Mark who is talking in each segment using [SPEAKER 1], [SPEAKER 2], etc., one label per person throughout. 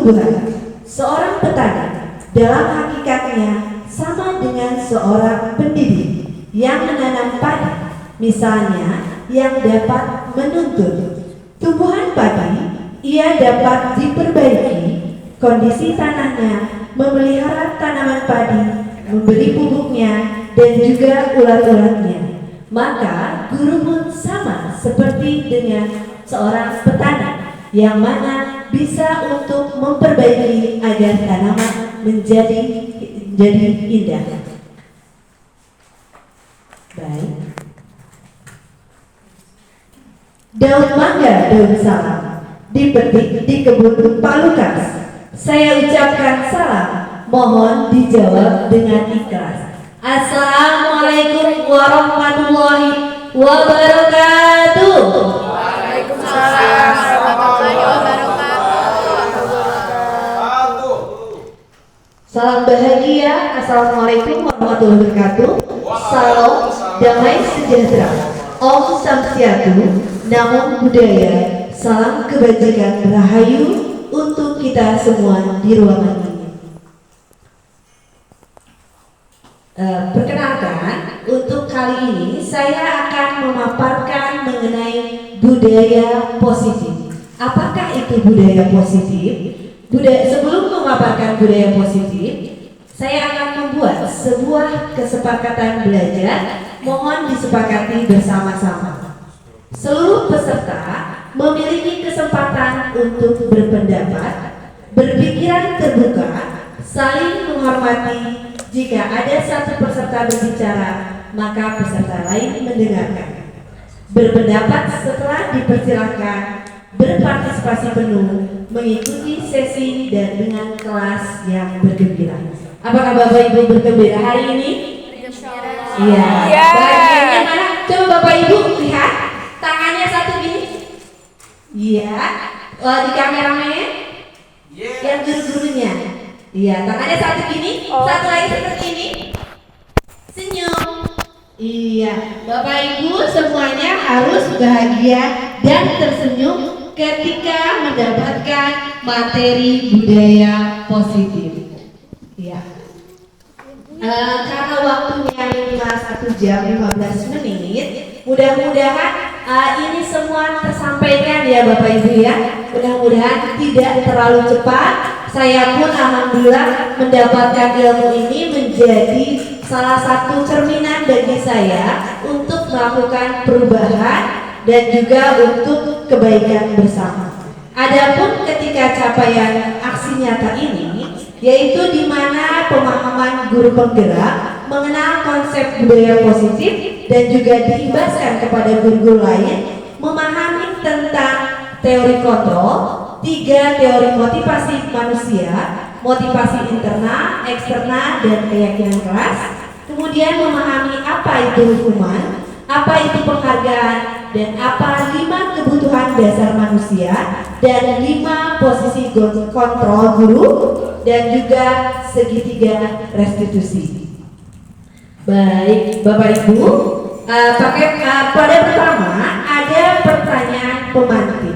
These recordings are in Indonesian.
[SPEAKER 1] tumbuhan. Seorang petani dalam hakikatnya sama dengan seorang pendidik yang menanam padi, misalnya yang dapat menuntun tumbuhan padi. Ia dapat diperbaiki kondisi tanahnya, memelihara tanaman padi, memberi pupuknya, dan juga ulat-ulatnya. Maka guru pun sama seperti dengan seorang petani yang mana bisa untuk memperbaiki agar tanaman menjadi indah. Baik. Daun mangga, daun salam dipetik di kebun Pak Lukas. Saya ucapkan salam, mohon dijawab dengan ikhlas. Assalamualaikum warahmatullahi wabarakatuh.
[SPEAKER 2] Waalaikumsalam warahmatullahi wabarakatuh.
[SPEAKER 1] Salam bahagia. Assalamualaikum warahmatullahi wabarakatuh. Salam damai sejahtera. Om Swastiastu, Namo Buddhaya. Salam kebajikan rahayu untuk kita semua di ruangan ini. Perkenalkan, untuk kali ini saya akan memaparkan mengenai budaya positif. Apakah itu budaya positif? Sebelum memaparkan budaya positif, saya akan membuat sebuah kesepakatan belajar. Mohon disepakati bersama-sama. Seluruh peserta memiliki kesempatan untuk berpendapat, berpikiran terbuka, saling menghormati. Jika ada satu peserta berbicara, maka peserta lain mendengarkan. Berpendapat setelah dipersilakan, berpartisipasi penuh, mengikuti sesi dan dengan kelas yang bergembira. Apakah Bapak Ibu bergembira hari ini? Iya. Bagiannya mana? Coba Bapak Ibu lihat tangannya satu gini. Iya. Di kameramen. Yang guru-gurunya. Iya. Tangannya satu gini. Satu lagi seperti ini. Senyum. Iya. Bapak Ibu semuanya harus bahagia dan tersenyum ketika mendapatkan materi budaya positif. Iya. Karena waktunya minimal 1 jam 15 menit, mudah-mudahan ini semua tersampaikan ya Bapak Ibu ya. Mudah-mudahan tidak terlalu cepat. Saya pun alhamdulillah mendapatkan ilmu ini menjadi salah satu cerminan bagi saya untuk melakukan perubahan dan juga untuk kebaikan bersama. Adapun ketika capaian aksi nyata ini, yaitu di mana pemahaman guru penggerak mengenal konsep budaya positif dan juga diibaskan kepada guru-guru lain, memahami tentang teori kontrol, 3 teori motivasi manusia, motivasi internal, eksternal, dan keyakinan kelas. Kemudian memahami apa itu hukuman, apa itu penghargaan, dan apa 5 kebutuhan dasar manusia, dan 5 posisi kontrol guru, dan juga segitiga restitusi. Baik Bapak Ibu, pada pertama ada pertanyaan pemantik.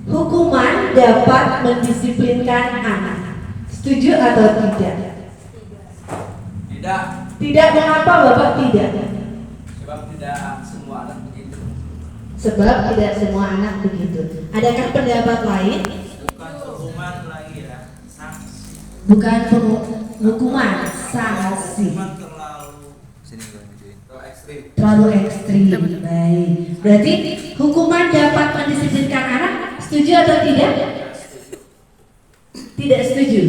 [SPEAKER 1] Hukuman dapat mendisiplinkan anak. Setuju atau tidak?
[SPEAKER 2] Tidak.
[SPEAKER 1] Tidak, mengapa Bapak tidak?
[SPEAKER 2] Sebab tidak semua anak begitu.
[SPEAKER 1] Sebab tidak semua anak begitu. Adakah pendapat lain?
[SPEAKER 2] Bukan hukuman lagi ya, sanksi.
[SPEAKER 1] Bukan hukuman, sanksi.
[SPEAKER 2] Hukuman terlalu ekstrim.
[SPEAKER 1] Baik. Berarti hukuman dapat mendisiplinkan anak. Setuju atau tidak? Tidak setuju.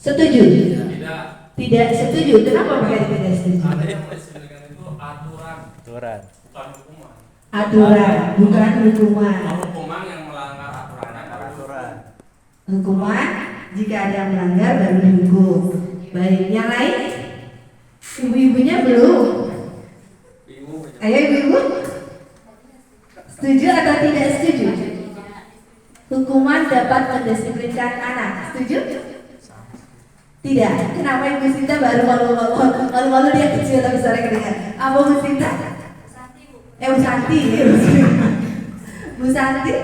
[SPEAKER 1] Setuju?
[SPEAKER 2] Tidak.
[SPEAKER 1] Tidak setuju. Kenapa pakai tidak setuju?
[SPEAKER 2] Ada yang mendisiplinkan itu aturan. Bukan hukuman.
[SPEAKER 1] Aturan, bukan hukuman.
[SPEAKER 2] Hukuman yang melanggar aturan.
[SPEAKER 1] Hukuman jika ada yang melanggar baru dihukum. Baik, yang lain? Ibu-ibunya belum. Ayo ibu-ibu, setuju atau tidak setuju? Hukuman dapat mendisiplinkan anak. Setuju? Tidak. Kenapa Ibu Sinta baru malu-malu dia kecil tapi suara kedengar? Apa Bu Sinta? Bu Santi. Bu Santi.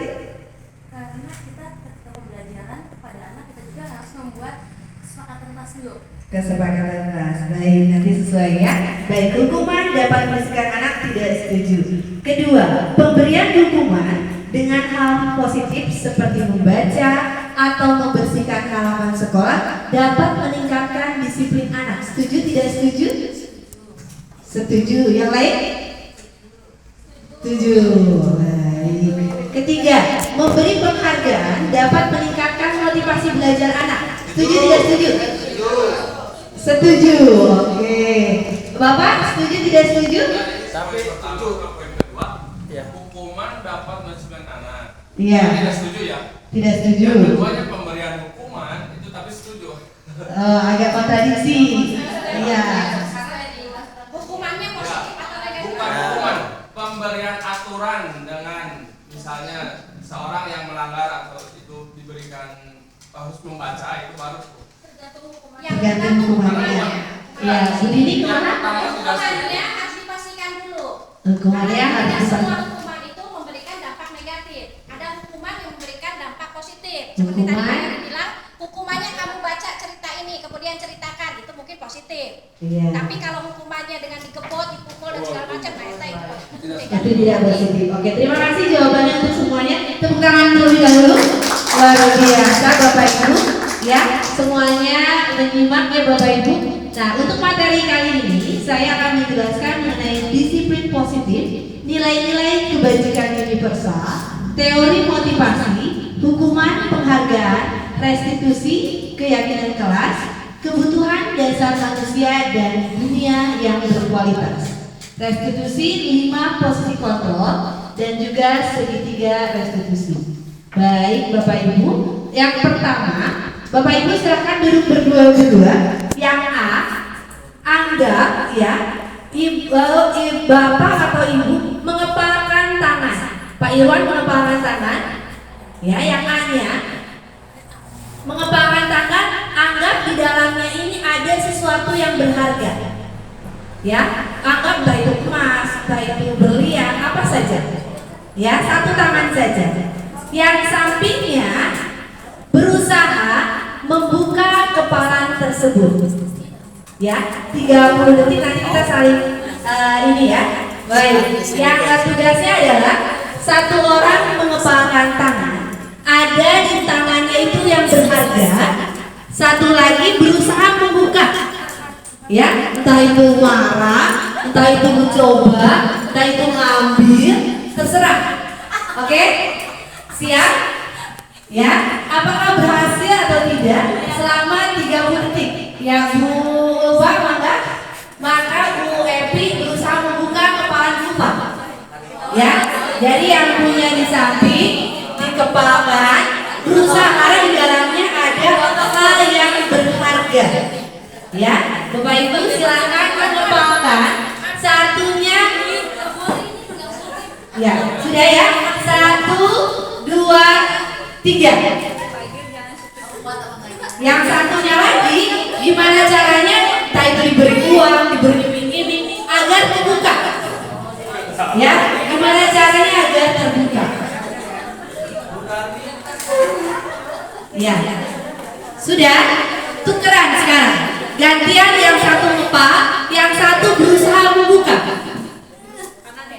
[SPEAKER 3] Karena kita ketika pembelajaran kepada anak kesepakatan kelas dulu.
[SPEAKER 1] Kesepakatan kelas. Baik, nanti sesuai ya. Baik, hukuman dapat membersihkan anak tidak setuju. Kedua, pemberian hukuman dengan hal positif seperti membaca atau membersihkan halaman sekolah dapat meningkatkan disiplin anak. Setuju tidak setuju? Setuju. Yang lain? Setuju. Baik. Ketiga, memberi penghargaan dapat meningkatkan motivasi belajar anak. Setuju tidak setuju? Setuju. Oke. Bapak setuju tidak setuju?
[SPEAKER 2] Tapi pertama ke poin kedua, hukuman dapat membersihkan anak.
[SPEAKER 1] Iya.
[SPEAKER 2] Tidak setuju ya?
[SPEAKER 1] Tidak setuju.
[SPEAKER 2] Yang keduanya pemberian hukuman itu tapi setuju.
[SPEAKER 1] Agak kontradiksi. Iya.
[SPEAKER 3] Hukumannya positif atau negatif?
[SPEAKER 2] Bukan hukuman, pemberian aturan dengan misalnya seorang yang melanggar atau itu diberikan harus membaca itu baru.
[SPEAKER 1] Tergantung hukumannya. Ya, ini kemana?
[SPEAKER 3] Hukumannya harus dipastikan dulu.
[SPEAKER 1] Hukumannya
[SPEAKER 3] Karena
[SPEAKER 1] harus
[SPEAKER 3] tidak semua
[SPEAKER 1] dipastikan.
[SPEAKER 3] hukuman itu memberikan dampak negatif. Ada hukuman yang memberikan dampak positif. Seperti tadi
[SPEAKER 1] Hukuman?
[SPEAKER 3] Pak Eri bilang, hukumannya kamu baca cerita ini, kemudian ceritakan, itu mungkin positif.
[SPEAKER 1] Iya.
[SPEAKER 3] Tapi kalau hukumannya dengan dikebot, dipukul dan segala macam, nah itu negatif.
[SPEAKER 1] Tapi tidak positif. Oke, terima kasih jawabannya untuk semuanya. Tepuk tangan terlebih dahulu. Luar biasa Bapak Ibu. Ya, semuanya menyimak ya Bapak Ibu. Nah, untuk materi kali ini saya akan menjelaskan mengenai disiplin positif, nilai-nilai kebajikan universal, teori motivasi, hukuman penghargaan, restitusi, keyakinan kelas, kebutuhan dasar manusia dan dunia yang berkualitas. Restitusi 5 posisi kontrol dan juga segitiga restitusi. Baik Bapak Ibu, yang pertama Bapak Ibu silakan duduk berdua-berdua. Yang A, anggap ya Bapak atau Ibu mengepalkan tangan. Pak Irwan mengepalkan tangan. Ya, yang A-nya mengepalkan tangan, anggap di dalamnya ini ada sesuatu yang berharga. Ya, anggap entah itu emas, entah itu berlian, apa saja. Ya, satu tangan saja. Yang sampingnya berusaha membuka kepalan tersebut. Ya, 30 detik nanti kita saling ini ya. Baik, yang tugasnya adalah satu orang mengepalkan tangan. Ada di tangannya itu yang berharga. Satu lagi berusaha membuka. Ya, entah itu marah, entah itu mencoba, entah itu ngambil, terserah. Oke? Siap? Ya, apakah berhasil atau tidak selama 30 detik? Yang Bu Ulfa maka Bu Epi berusaha membuka kepala Ulfa. Ya, jadi yang punya di samping dikepalkan, berusaha karena di dalamnya ada hal yang berharga. Ya, Bapak Ibu silakan mengepalkan satunya. Ya, sudah ya. 1, 2, 3. Yang satunya lagi, gimana caranya? Entah itu diberi uang, diberi iming-iming agar terbuka. Ya, gimana caranya agar terbuka? Ya, sudah. Tukeran sekarang. Gantian yang satu ngepal, yang satu berusaha membuka.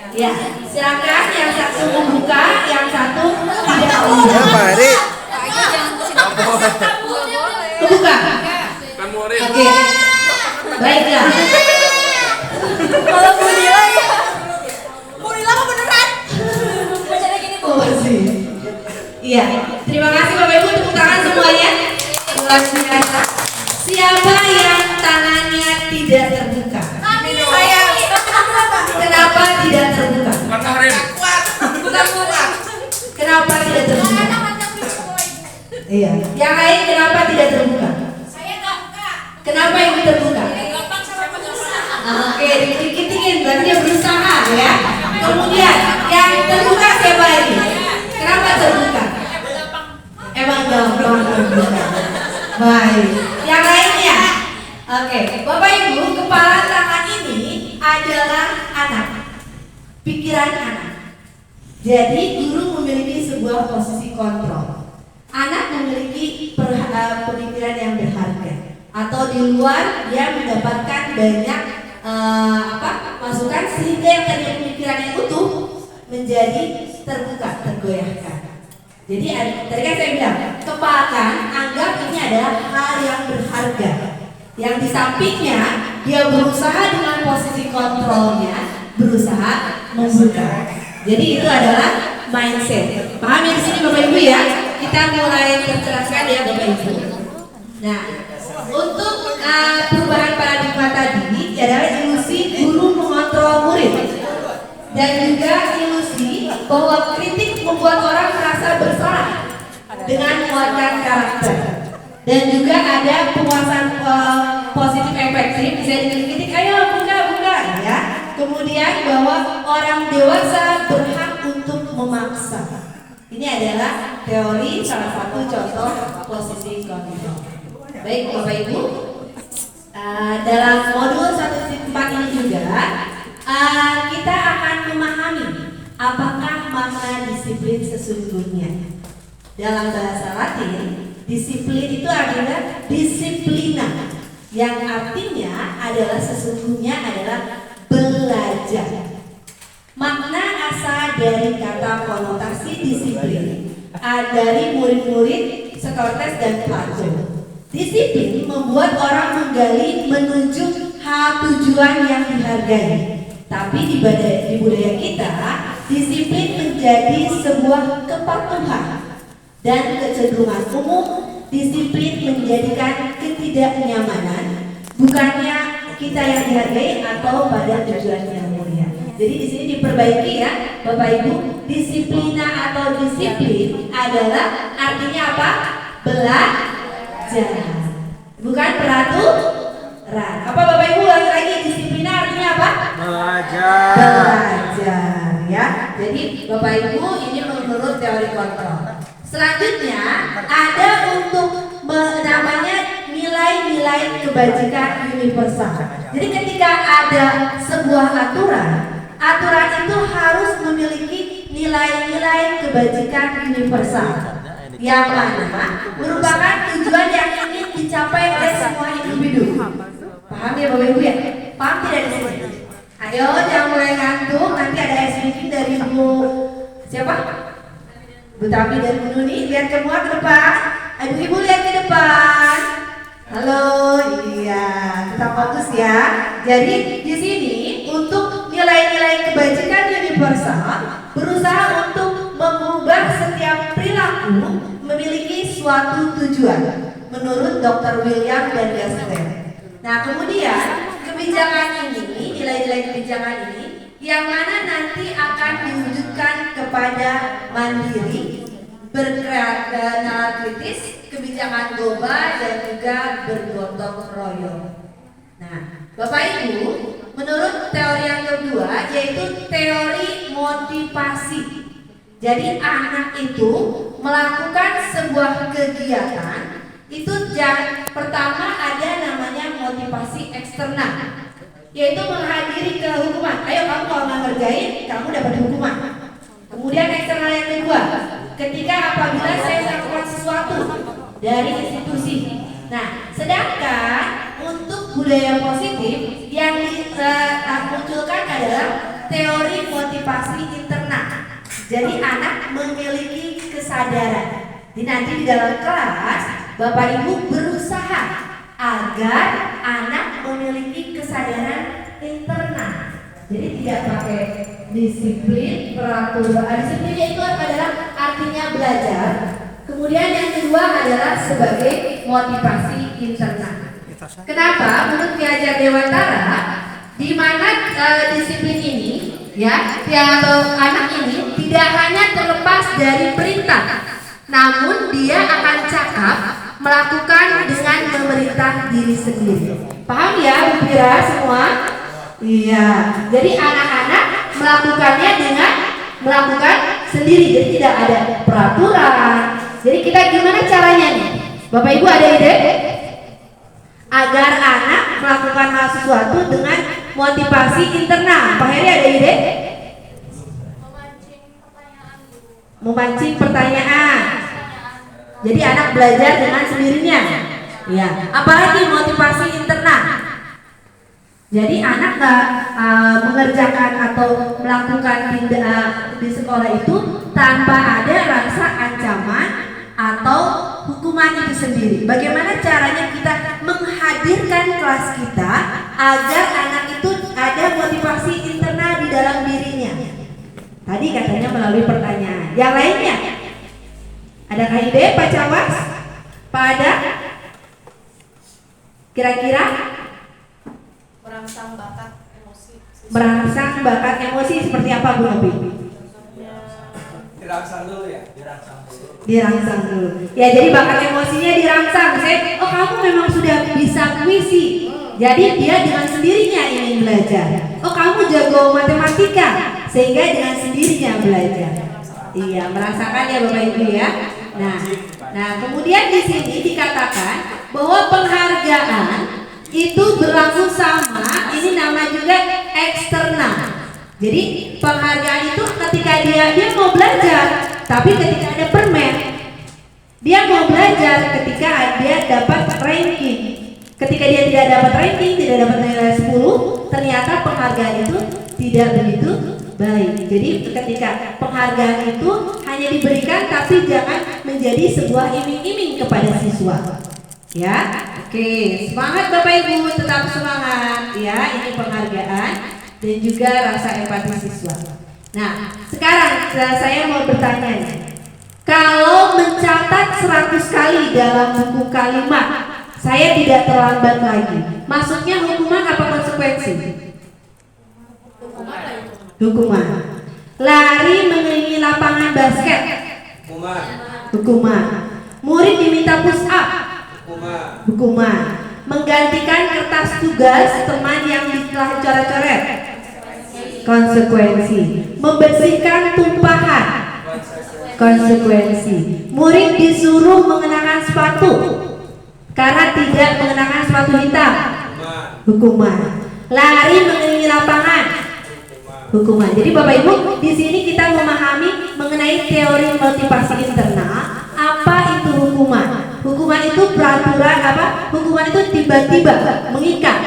[SPEAKER 1] Ya, silakan yang satu membuka, yang satu tidak membuka. Kebuka. Oke. Baiklah.
[SPEAKER 3] Kalau Bunila ya, Bunila kok beneran? Bacanya gini Bu.
[SPEAKER 1] Oh sih. Iya. Terima kasih Bapak Ibu, tepuk tangan semuanya. Luar biasa. Siapa yang tangannya tidak terbuka?
[SPEAKER 3] Saya.
[SPEAKER 1] Kenapa tidak terbuka?
[SPEAKER 3] Bukan kuat.
[SPEAKER 1] Kenapa tidak terbuka? Iya. Yang lain kenapa tidak terbuka?
[SPEAKER 3] Saya nggak buka.
[SPEAKER 1] Kenapa yang terbuka?
[SPEAKER 3] Gampang sama pengusaha.
[SPEAKER 1] Oke, dikit-dikitin, berarti dia berusaha ya. Kemudian yang terbuka siapa lagi? Kenapa terbuka? Emang gampang terbuka. Baik. Yang lainnya? Oke, Bapak Ibu, kepala tangan ini adalah anak, pikiran anak. Jadi guru memiliki sebuah posisi kontrol. Anak memiliki pemikiran yang berharga. atau di luar dia mendapatkan banyak masukan sehingga yang tadi pemikirannya utuh menjadi terbuka, tergoyahkan. Jadi tadi kan saya bilang, kepakan anggap ini adalah hal yang berharga. Yang di sampingnya dia berusaha dengan posisi kontrolnya, berusaha membuka. Jadi itu adalah mindset. Paham ya di sini Bapak Ibu ya? Kita mulai tercerahkan ya Bapak Ibu. Nah, untuk perubahan paradigma tadi adalah ilusi guru mengontrol murid dan juga ilusi bahwa kritik membuat orang merasa bersalah dengan menguatkan karakter. Dan juga ada penguasaan positif efektif, bisa dikritik, ayo buka ya. Kemudian bahwa orang dewasa berhak untuk memaksa. Ini adalah teori salah satu contoh posisi kontrol. Baik Bapak Ibu, dalam modul 1.4 ini juga kita akan memahami apakah makna disiplin sesungguhnya. Dalam bahasa Latin, disiplin itu adalah disiplina, yang artinya adalah sesungguhnya adalah belajar. Makna asal dari kata konotasi disiplin dari murid-murid Sokrates dan Plato. Disiplin membuat orang menggali menuju hal tujuan yang dihargai. Tapi di budaya kita, disiplin menjadi sebuah kepatuhan. Dan kecenderungan umum, disiplin menjadikan ketidaknyamanan, bukannya kita yang dihargai atau pada tujuan yang mulia. Jadi di sini diperbaiki ya, Bapak Ibu. Disiplina atau disiplin adalah artinya apa? Belajar, bukan peraturan. Apa Bapak Ibu lagi disiplina artinya apa?
[SPEAKER 4] Belajar.
[SPEAKER 1] Belajar ya. Jadi Bapak Ibu ini menurut teori kontrol. Selanjutnya ada untuk namanya nilai-nilai kebajikan universal. Jadi ketika ada sebuah aturan itu harus memiliki nilai-nilai kebajikan universal yang mana merupakan tujuan yang ingin dicapai oleh semua individu. Paham ya Bapak Ibu ya? Paham tidak di sini? Ayo jangan mulai ngantuk, nanti ada speaking dari Bu siapa? Bu Tami dan Bu Nuni, lihat semua ke depan. Ibu-ibu lihat ke depan. Halo, iya, tetap fokus ya. Jadi di sini untuk nilai-nilai kebajikan universal berusaha untuk mengubah setiap perilaku memiliki suatu tujuan menurut Dr. William dan Gaster. Nah kemudian kebijakan ini, nilai-nilai kebijakan ini yang mana nanti akan diwujudkan kepada mandiri, bernalar kritis, kebijakan global dan juga bergotong royong. Nah, Bapak Ibu, menurut teori yang kedua yaitu teori motivasi. Jadi anak itu melakukan sebuah kegiatan itu pertama ada namanya motivasi eksternal, yaitu menghadiri ke hukuman. Ayo kamu kalau nggak ngerjain, kamu dapat hukuman. Kemudian eksternal yang kedua, ketika apabila saya melakukan sesuatu dari institusi. Nah, sedangkan untuk budaya positif yang dimunculkan adalah teori motivasi internal. Jadi anak memiliki kesadaran. Jadi nanti di dalam kelas Bapak Ibu berusaha agar anak memiliki kesadaran internal. Jadi tidak pakai disiplin, peraturan. Disiplin itu adalah artinya belajar. Kemudian yang kedua adalah sebagai motivasi internal. Kenapa? Menurut Ki Hajar Dewantara, di mana disiplin ini, ya, atau anak ini tidak hanya terlepas dari perintah, namun dia akan cakap melakukan dengan memerintah diri sendiri. Paham ya, Bu Fira semua? Iya. Jadi anak-anak melakukannya dengan melakukan sendiri, jadi tidak ada peraturan. Jadi kita gimana caranya nih? Bapak Ibu ada ide? Agar anak melakukan hal sesuatu dengan motivasi internal. Pak Heri ada ide? Memancing pertanyaan. Jadi anak belajar dengan sendirinya. Ya, apalagi motivasi internal. Jadi anak nggak mengerjakan atau melakukan tindak di sekolah itu tanpa ada rasa ancaman atau hukuman itu sendiri. Bagaimana caranya kita menghadirkan kelas kita agar anak itu ada motivasi internal di dalam dirinya? Tadi katanya melalui pertanyaan. Yang lainnya, adakah ide Pak Cawas? Pak Ada? Kira-kira?
[SPEAKER 3] Merangsang bakat emosi.
[SPEAKER 1] Merangsang bakat emosi seperti apa Bu Novi?
[SPEAKER 2] Dirangsang dulu ya.
[SPEAKER 1] Dirangsang dulu. Ya, jadi bakat emosinya dirangsang. Oh, kamu memang sudah bisa puisi. Jadi dia dengan sendirinya ingin belajar. Oh, kamu jago matematika, sehingga dengan sendirinya belajar. Iya, merasakan ya Bapak Ibu ya. Nah, kemudian di sini dikatakan bahwa penghargaan itu berlaku sama. Ini nama juga eksternal. Jadi penghargaan itu ketika dia mau belajar, tapi ketika ada permen, dia mau belajar ketika dia dapat ranking. Ketika dia tidak dapat ranking, tidak dapat nilai 10, ternyata penghargaan itu tidak begitu baik. Jadi ketika penghargaan itu hanya diberikan tapi jangan menjadi sebuah iming-iming kepada siswa. Ya, oke, semangat Bapak Ibu, tetap semangat ya. Ini penghargaan dan juga rasa empati siswa. Nah, sekarang saya mau bertanya nih. Kalau mencatat 100 kali dalam buku kalimat, saya tidak terlambat lagi. Maksudnya hukuman apa konsekuensi? Hukuman. Lari mengelilingi lapangan basket. Hukuman. Murid diminta push up. Hukuman. Menggantikan kertas tugas teman yang telah coret-coret. Konsekuensi. Membersihkan tumpahan. Konsekuensi. Murid disuruh mengenakan sepatu karena tidak mengenakan sepatu hitam. Hukuman. Lari mengelilingi lapangan. Hukuman. Jadi Bapak Ibu, di sini kita memahami mengenai teori motivasi internal. Apa itu hukuman? Hukuman itu peraturan apa? Hukuman itu tiba-tiba mengikat.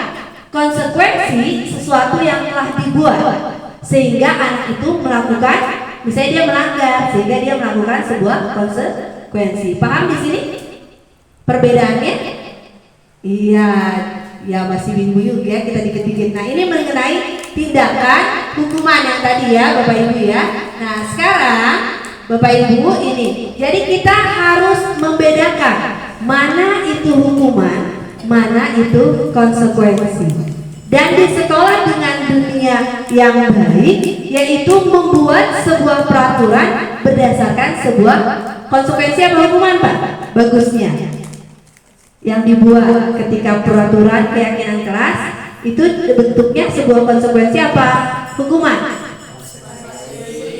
[SPEAKER 1] Konsekuensi sesuatu yang telah dibuat sehingga anak itu melakukan, misalnya dia melanggar sehingga dia melakukan sebuah konsekuensi. Paham di sini perbedaannya? Iya, ya masih bingung ya, kita dikit-dikit. Nah, ini mengenai tindakan hukuman yang tadi ya Bapak Ibu ya. Nah, sekarang Bapak Ibu ini, jadi kita harus membedakan mana itu hukuman, mana itu konsekuensi. Dan di sekolah dengan dunia yang baik, yaitu membuat sebuah peraturan berdasarkan sebuah konsekuensi atau hukuman Pak? Bagusnya yang dibuat ketika peraturan keyakinan kelas itu bentuknya sebuah konsekuensi apa? Hukuman.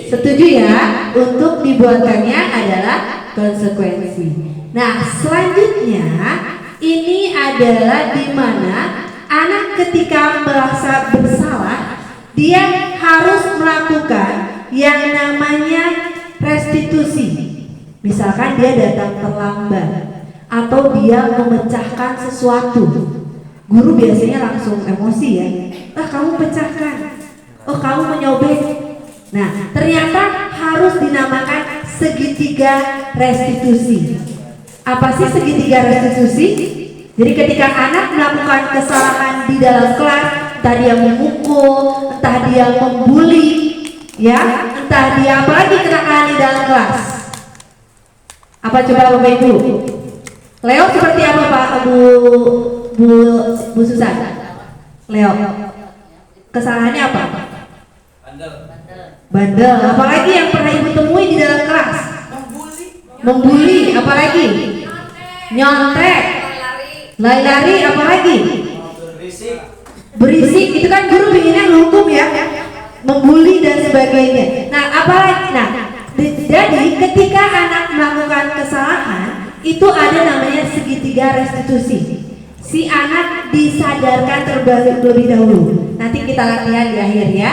[SPEAKER 1] Setuju ya? Untuk dibuatkannya adalah konsekuensi. Nah, selanjutnya ini adalah di mana anak ketika merasa bersalah, dia harus melakukan yang namanya restitusi. Misalkan dia datang terlambat atau dia memecahkan sesuatu. Guru biasanya langsung emosi ya. Kamu pecahkan. Kamu menyobek. Nah, ternyata harus dinamakan segitiga restitusi. Apa sih segitiga restitusi? Jadi ketika anak melakukan kesalahan di dalam kelas, entah dia memukul, entah dia membuli, ya, entah dia apalagi kenakalan di dalam kelas. Apa coba Bapak Ibu? Leo seperti apa Pak Bu Susan? Leo. Kesalahannya apa? Bandel. Apalagi yang pernah Ibu temui di dalam kelas? Membuli. Apalagi? Nyontek. Lari-lari, apalagi? Berisik. Itu kan guru pinginnya menghukum ya, membuli dan sebagainya. Nah, apalagi? Nah, jadi ketika anak melakukan kesalahan, itu ada namanya segitiga restitusi. Si anak disadarkan terlebih dahulu. Nanti kita latihan di akhir ya.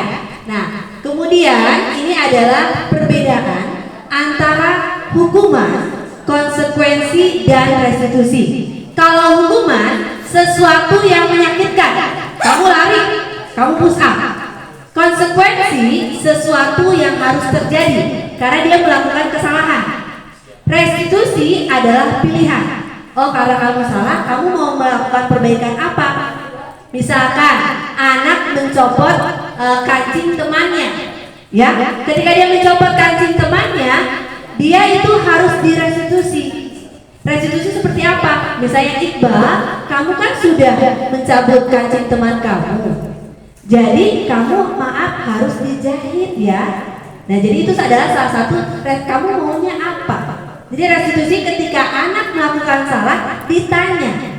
[SPEAKER 1] Nah, kemudian ini adalah perbedaan antara hukuman, konsekuensi, dan restitusi. Kalau hukuman sesuatu yang menyakitkan, kamu lari, kamu push up. Konsekuensi sesuatu yang harus terjadi karena dia melakukan kesalahan. Restitusi adalah pilihan. Oh, karena kamu salah, kamu mau melakukan perbaikan apa? Misalkan anak mencopot kancing temannya, ya. Ketika dia mencopot kancing temannya, dia itu harus direstitusi. Restitusi seperti apa? Misalnya Iqbal, kamu kan sudah mencabut kancing teman kamu. Jadi kamu maaf harus dijahit ya. Nah jadi itu adalah salah satu kamu maunya apa. Jadi restitusi ketika anak melakukan salah ditanya,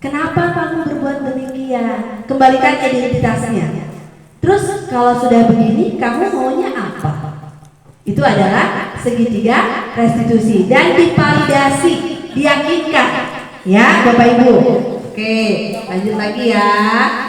[SPEAKER 1] kenapa kamu berbuat demikian? Kembalikan identitasnya. Terus kalau sudah begini kamu maunya apa? Itu adalah segitiga restitusi dan divalidasi, diyakinkan ya Bapak Ibu. Oke, lanjut lagi ya.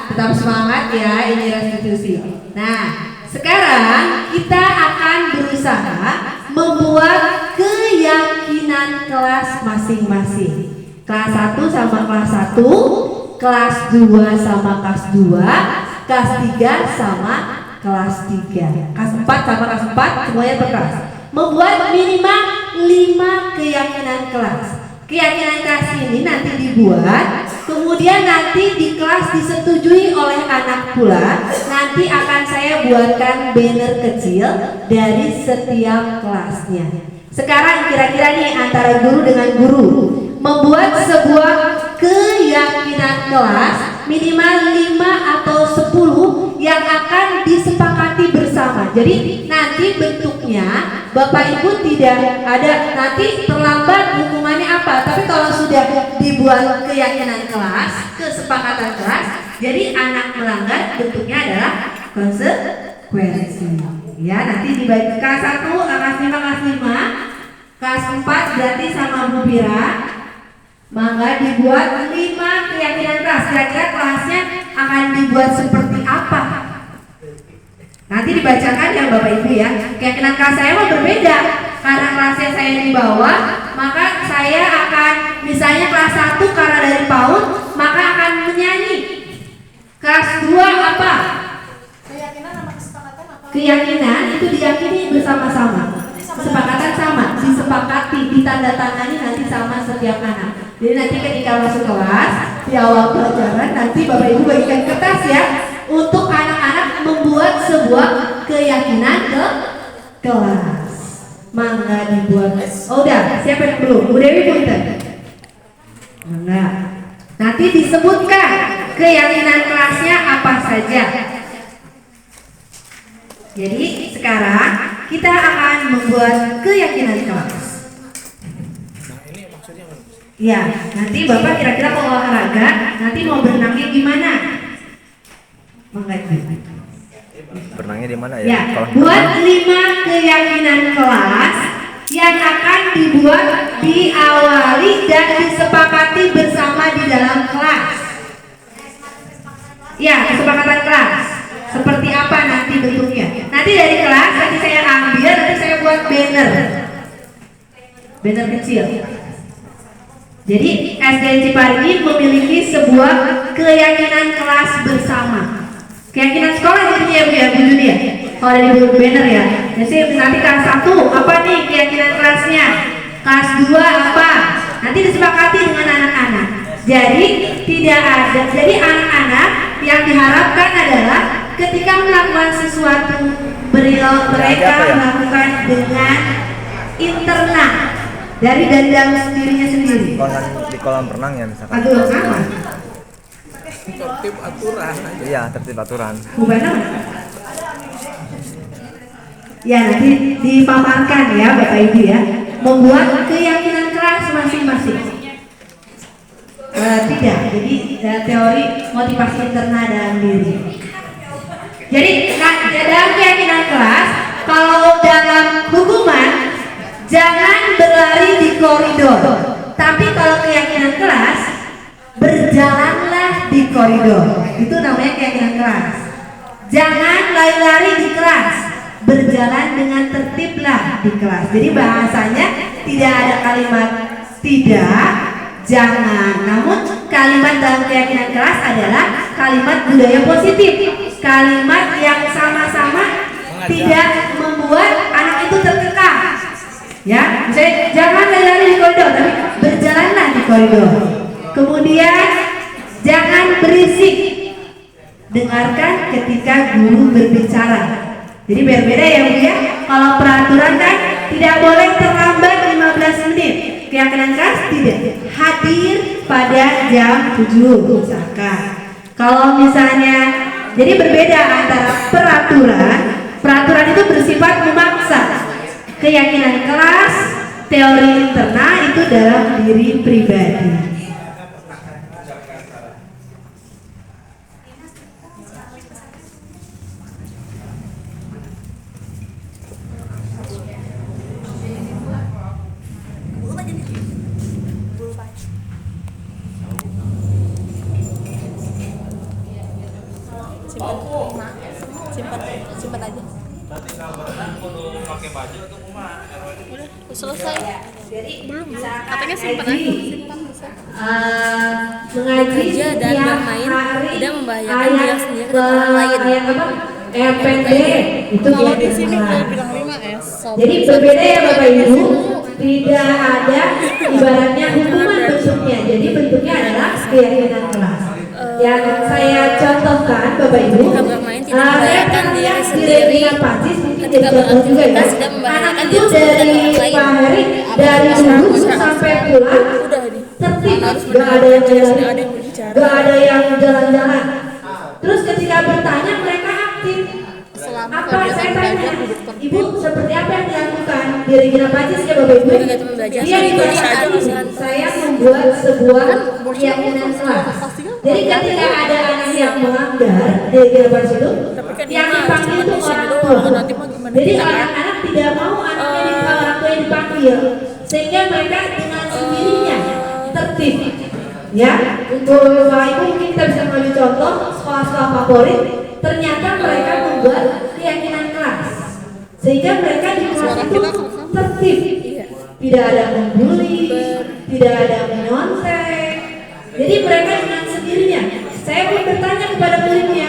[SPEAKER 1] Tetap semangat ya, ini restitusi. Nah, sekarang kita akan berusaha membuat keyakinan kelas masing-masing. Kelas 1 sama kelas 1, kelas 2 sama kelas 2, kelas 3 sama kelas 3, kelas 4 sama kelas 4 semuanya berkelas. Membuat minimal 5 keyakinan kelas. Keyakinan kelas ini nanti dibuat, kemudian nanti di kelas disetujui oleh anak pula. Nanti akan saya buatkan banner kecil dari setiap kelasnya. Sekarang kira-kira nih antara guru dengan guru membuat sebuah keyakinan kelas minimal 5 atau 10 yang akan disepakati bersama. Jadi nanti bentuknya Bapak Ibu tidak ada nanti terlambat hukumannya apa, tapi kalau sudah dibuat keyakinan kelas, kesepakatan kelas, jadi anak melanggar bentuknya adalah konsekuensi. Ya, nanti dibagi kelas 1, kelas 5, kelas 5, kelas 4 berarti sama Bu Pira. Maka dibuat 5 keyakinan kelas. Kira-kira kelasnya akan dibuat seperti apa? Nanti dibacakan ya Bapak Ibu ya. Keyakinan kelas saya mah berbeda. Karena kelasnya saya di bawah, maka saya akan misalnya kelas 1 karena dari PAUD, maka akan menyanyi. Kelas 2 apa?
[SPEAKER 3] Keyakinan sama kesepakatan apa?
[SPEAKER 1] Keyakinan itu diyakini bersama-sama. Kesepakatan sama, disepakati, ditandatangani nanti sama setiap anak. Jadi nanti ketika masuk kelas di awal pelajaran nanti Bapak Ibu bagikan kertas ya untuk anak-anak membuat sebuah keyakinan ke kelas. Mangga dibuat. Oh udah, siapa yang belum? Bu Dewi punten. Mangga. Nanti disebutkan keyakinan kelasnya apa saja. Jadi sekarang kita akan membuat keyakinan kelas. Ya, nanti Bapak kira-kira mau olahraga, nanti mau berenangnya gimana?
[SPEAKER 4] Berenangnya di mana ya?
[SPEAKER 1] Ya, buat 5 keyakinan kelas yang akan dibuat, diawali dan disepakati bersama di dalam kelas. Ya, kesepakatan kelas. Seperti apa nanti bentuknya? Nanti dari kelas nanti saya ambil, nanti saya buat banner. Banner kecil. Jadi SDN Ciparigi memiliki sebuah keyakinan kelas bersama. Keyakinan sekolah jadinya ya Bu ya, Bu Juni ya. Kalau dari banner ya. Jadi nanti kelas 1 apa nih keyakinan kelasnya? Kelas 2 apa? Nanti disepakati dengan anak-anak. Jadi tidak ada. Jadi anak-anak yang diharapkan adalah ketika melakukan sesuatu mereka melakukan dengan internal dari dalam dirinya sendiri.
[SPEAKER 4] Di kolam renang ya misalkan.
[SPEAKER 1] Aduh, apa?
[SPEAKER 2] Tertib aturan.
[SPEAKER 4] Iya, tertib aturan.
[SPEAKER 1] Bukan apa? Ya nanti dipaparkan ya Bapak Ibu ya, membuat keyakinan kelas masing-masing. Tidak, jadi teori motivasi internal dalam diri. Jadi dalam keyakinan kelas, kalau dalam hukuman jangan berlari di koridor, tapi kalau keyakinan kelas berjalanlah di koridor. Itu namanya keyakinan kelas. Jangan lari-lari di kelas, berjalan dengan tertiblah di kelas. Jadi bahasanya tidak ada kalimat tidak Jangan. Namun kalimat dalam keyakinan kelas adalah kalimat budaya positif, kalimat yang sama-sama tidak membuat anak itu terkekang. Ya, misalnya jangan lari di koridor, tapi berjalanlah di koridor. Kemudian jangan berisik. Dengarkan ketika guru berbicara. Jadi berbeda ya Bu ya. Kalau peraturan kan tidak boleh terlambat 15 menit. Keyakinan kelas tidak. Hadir pada jam 7 misalkan. Kalau misalnya, jadi berbeda antara peraturan itu bersifat memaksa. Keyakinan kelas, teori internal itu dalam diri pribadi.
[SPEAKER 5] Simpan aja. Selesai. Belum. Katanya simpan aja.
[SPEAKER 1] Mengaji
[SPEAKER 5] Kerja dan
[SPEAKER 1] setiap
[SPEAKER 5] bermain
[SPEAKER 1] hari
[SPEAKER 5] tidak membahayakan diri sendiri dan orang lain.
[SPEAKER 1] Ayat apa? RPD itu
[SPEAKER 6] Kalau di
[SPEAKER 1] keyakinan
[SPEAKER 6] sini
[SPEAKER 1] kelas.
[SPEAKER 6] kalau bilang 5 S.
[SPEAKER 1] Jadi berbeda ya Bapak Ibu, tidak ada ibaratnya hukuman bentuknya. Jadi bentuknya adalah keyakinan kelas. Yang saya contohkan Bapak Ibu,
[SPEAKER 5] Ketika bermain tidak
[SPEAKER 1] saya
[SPEAKER 5] membahayakan
[SPEAKER 1] kan
[SPEAKER 5] diri
[SPEAKER 1] lihat di
[SPEAKER 5] sendiri.
[SPEAKER 1] Regina Pacis mungkin
[SPEAKER 5] Ketika
[SPEAKER 1] jadi contoh juga ya.
[SPEAKER 5] beraktivitas tidak membahayakan
[SPEAKER 1] Anak
[SPEAKER 5] diri
[SPEAKER 1] itu
[SPEAKER 5] sendiri dan
[SPEAKER 1] dari
[SPEAKER 5] orang lain.
[SPEAKER 1] Pak Heri dari dulu sampai pulang
[SPEAKER 5] Udah nih.
[SPEAKER 1] tertib,
[SPEAKER 5] Harus
[SPEAKER 1] gak ada yang
[SPEAKER 6] Sudah
[SPEAKER 1] jalan,
[SPEAKER 6] ada yang berbicara.
[SPEAKER 1] gak ada yang jalan-jalan. Terus ketika bertanya mereka aktif.
[SPEAKER 6] Selama
[SPEAKER 1] Apa
[SPEAKER 6] kegiatan
[SPEAKER 1] saya
[SPEAKER 6] belajar
[SPEAKER 1] tanya,
[SPEAKER 6] duduk tertib.
[SPEAKER 1] Ibu seperti apa yang dilakukan di Regina Pacis ya Bapak Ibu?
[SPEAKER 5] Kegiatan belajar
[SPEAKER 1] Dia
[SPEAKER 5] itu
[SPEAKER 1] diberikan
[SPEAKER 5] saja
[SPEAKER 1] adu,
[SPEAKER 5] misalkan.
[SPEAKER 1] saya membuat sebuah keyakinan kelas. Jadi ketika ada anak yang melanggar di Regina Pacis itu, yang dipanggil itu orang tua. Jadi anak-anak tidak mau anaknya orang tua yang dipanggil, sehingga mereka dengan sendirinya tertib. Ya, untuk Bapak Ibu mungkin kita bisa mengambil contoh sekolah-sekolah favorit. Ternyata mereka membuat keyakinan kelas, sehingga mereka di kelas itu tertib, tidak ada membuli, tidak ada menyontek. Jadi mereka dengan sendirinya. Saya pun bertanya kepada muridnya,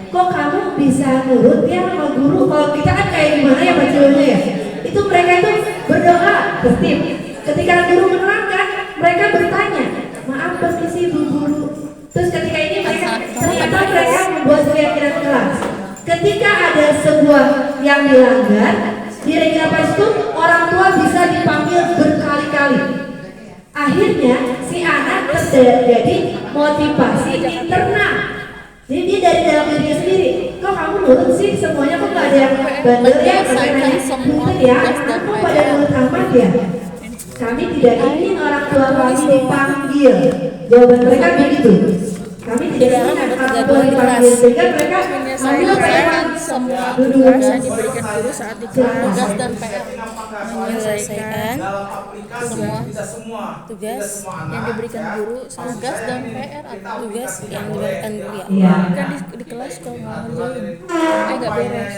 [SPEAKER 1] kok kamu bisa nurut ya sama guru? Kalau kita kan kayak gimana ya bacanya ya? Itu mereka itu berdoa tertib. Ketika guru menerangkan, mereka bertanya, maaf permisi bu guru. Terus ketika ini mereka ternyata mereka membuat keyakinan kelas. Ketika ada sebuah yang dilanggar di Regina Pacis itu orang tua bisa dipanggil berkali-kali. Akhirnya si anak terjadi motivasi internal. Jadi dia dari dalam dirinya sendiri. Kok kamu nurut sih semuanya, kok gak ada yang bandel ya? Mungkin ya, kok pada nurut amat ya? Kami tidak ingin orang tua kami dipanggil. Jawaban mereka begitu. Kami tidak ingin orang tua dipanggil, sehingga mereka
[SPEAKER 6] Menyelesaikan semua tugas yang diberikan guru saat di kelas. Tugas dan PR. Menyelesaikan semua tugas yang diberikan guru saat tugas dan PR atau
[SPEAKER 5] Tugas yang diberikan guru ya.
[SPEAKER 1] Iya.
[SPEAKER 6] kan di kelas kalau nggak ngerjain nggak beres.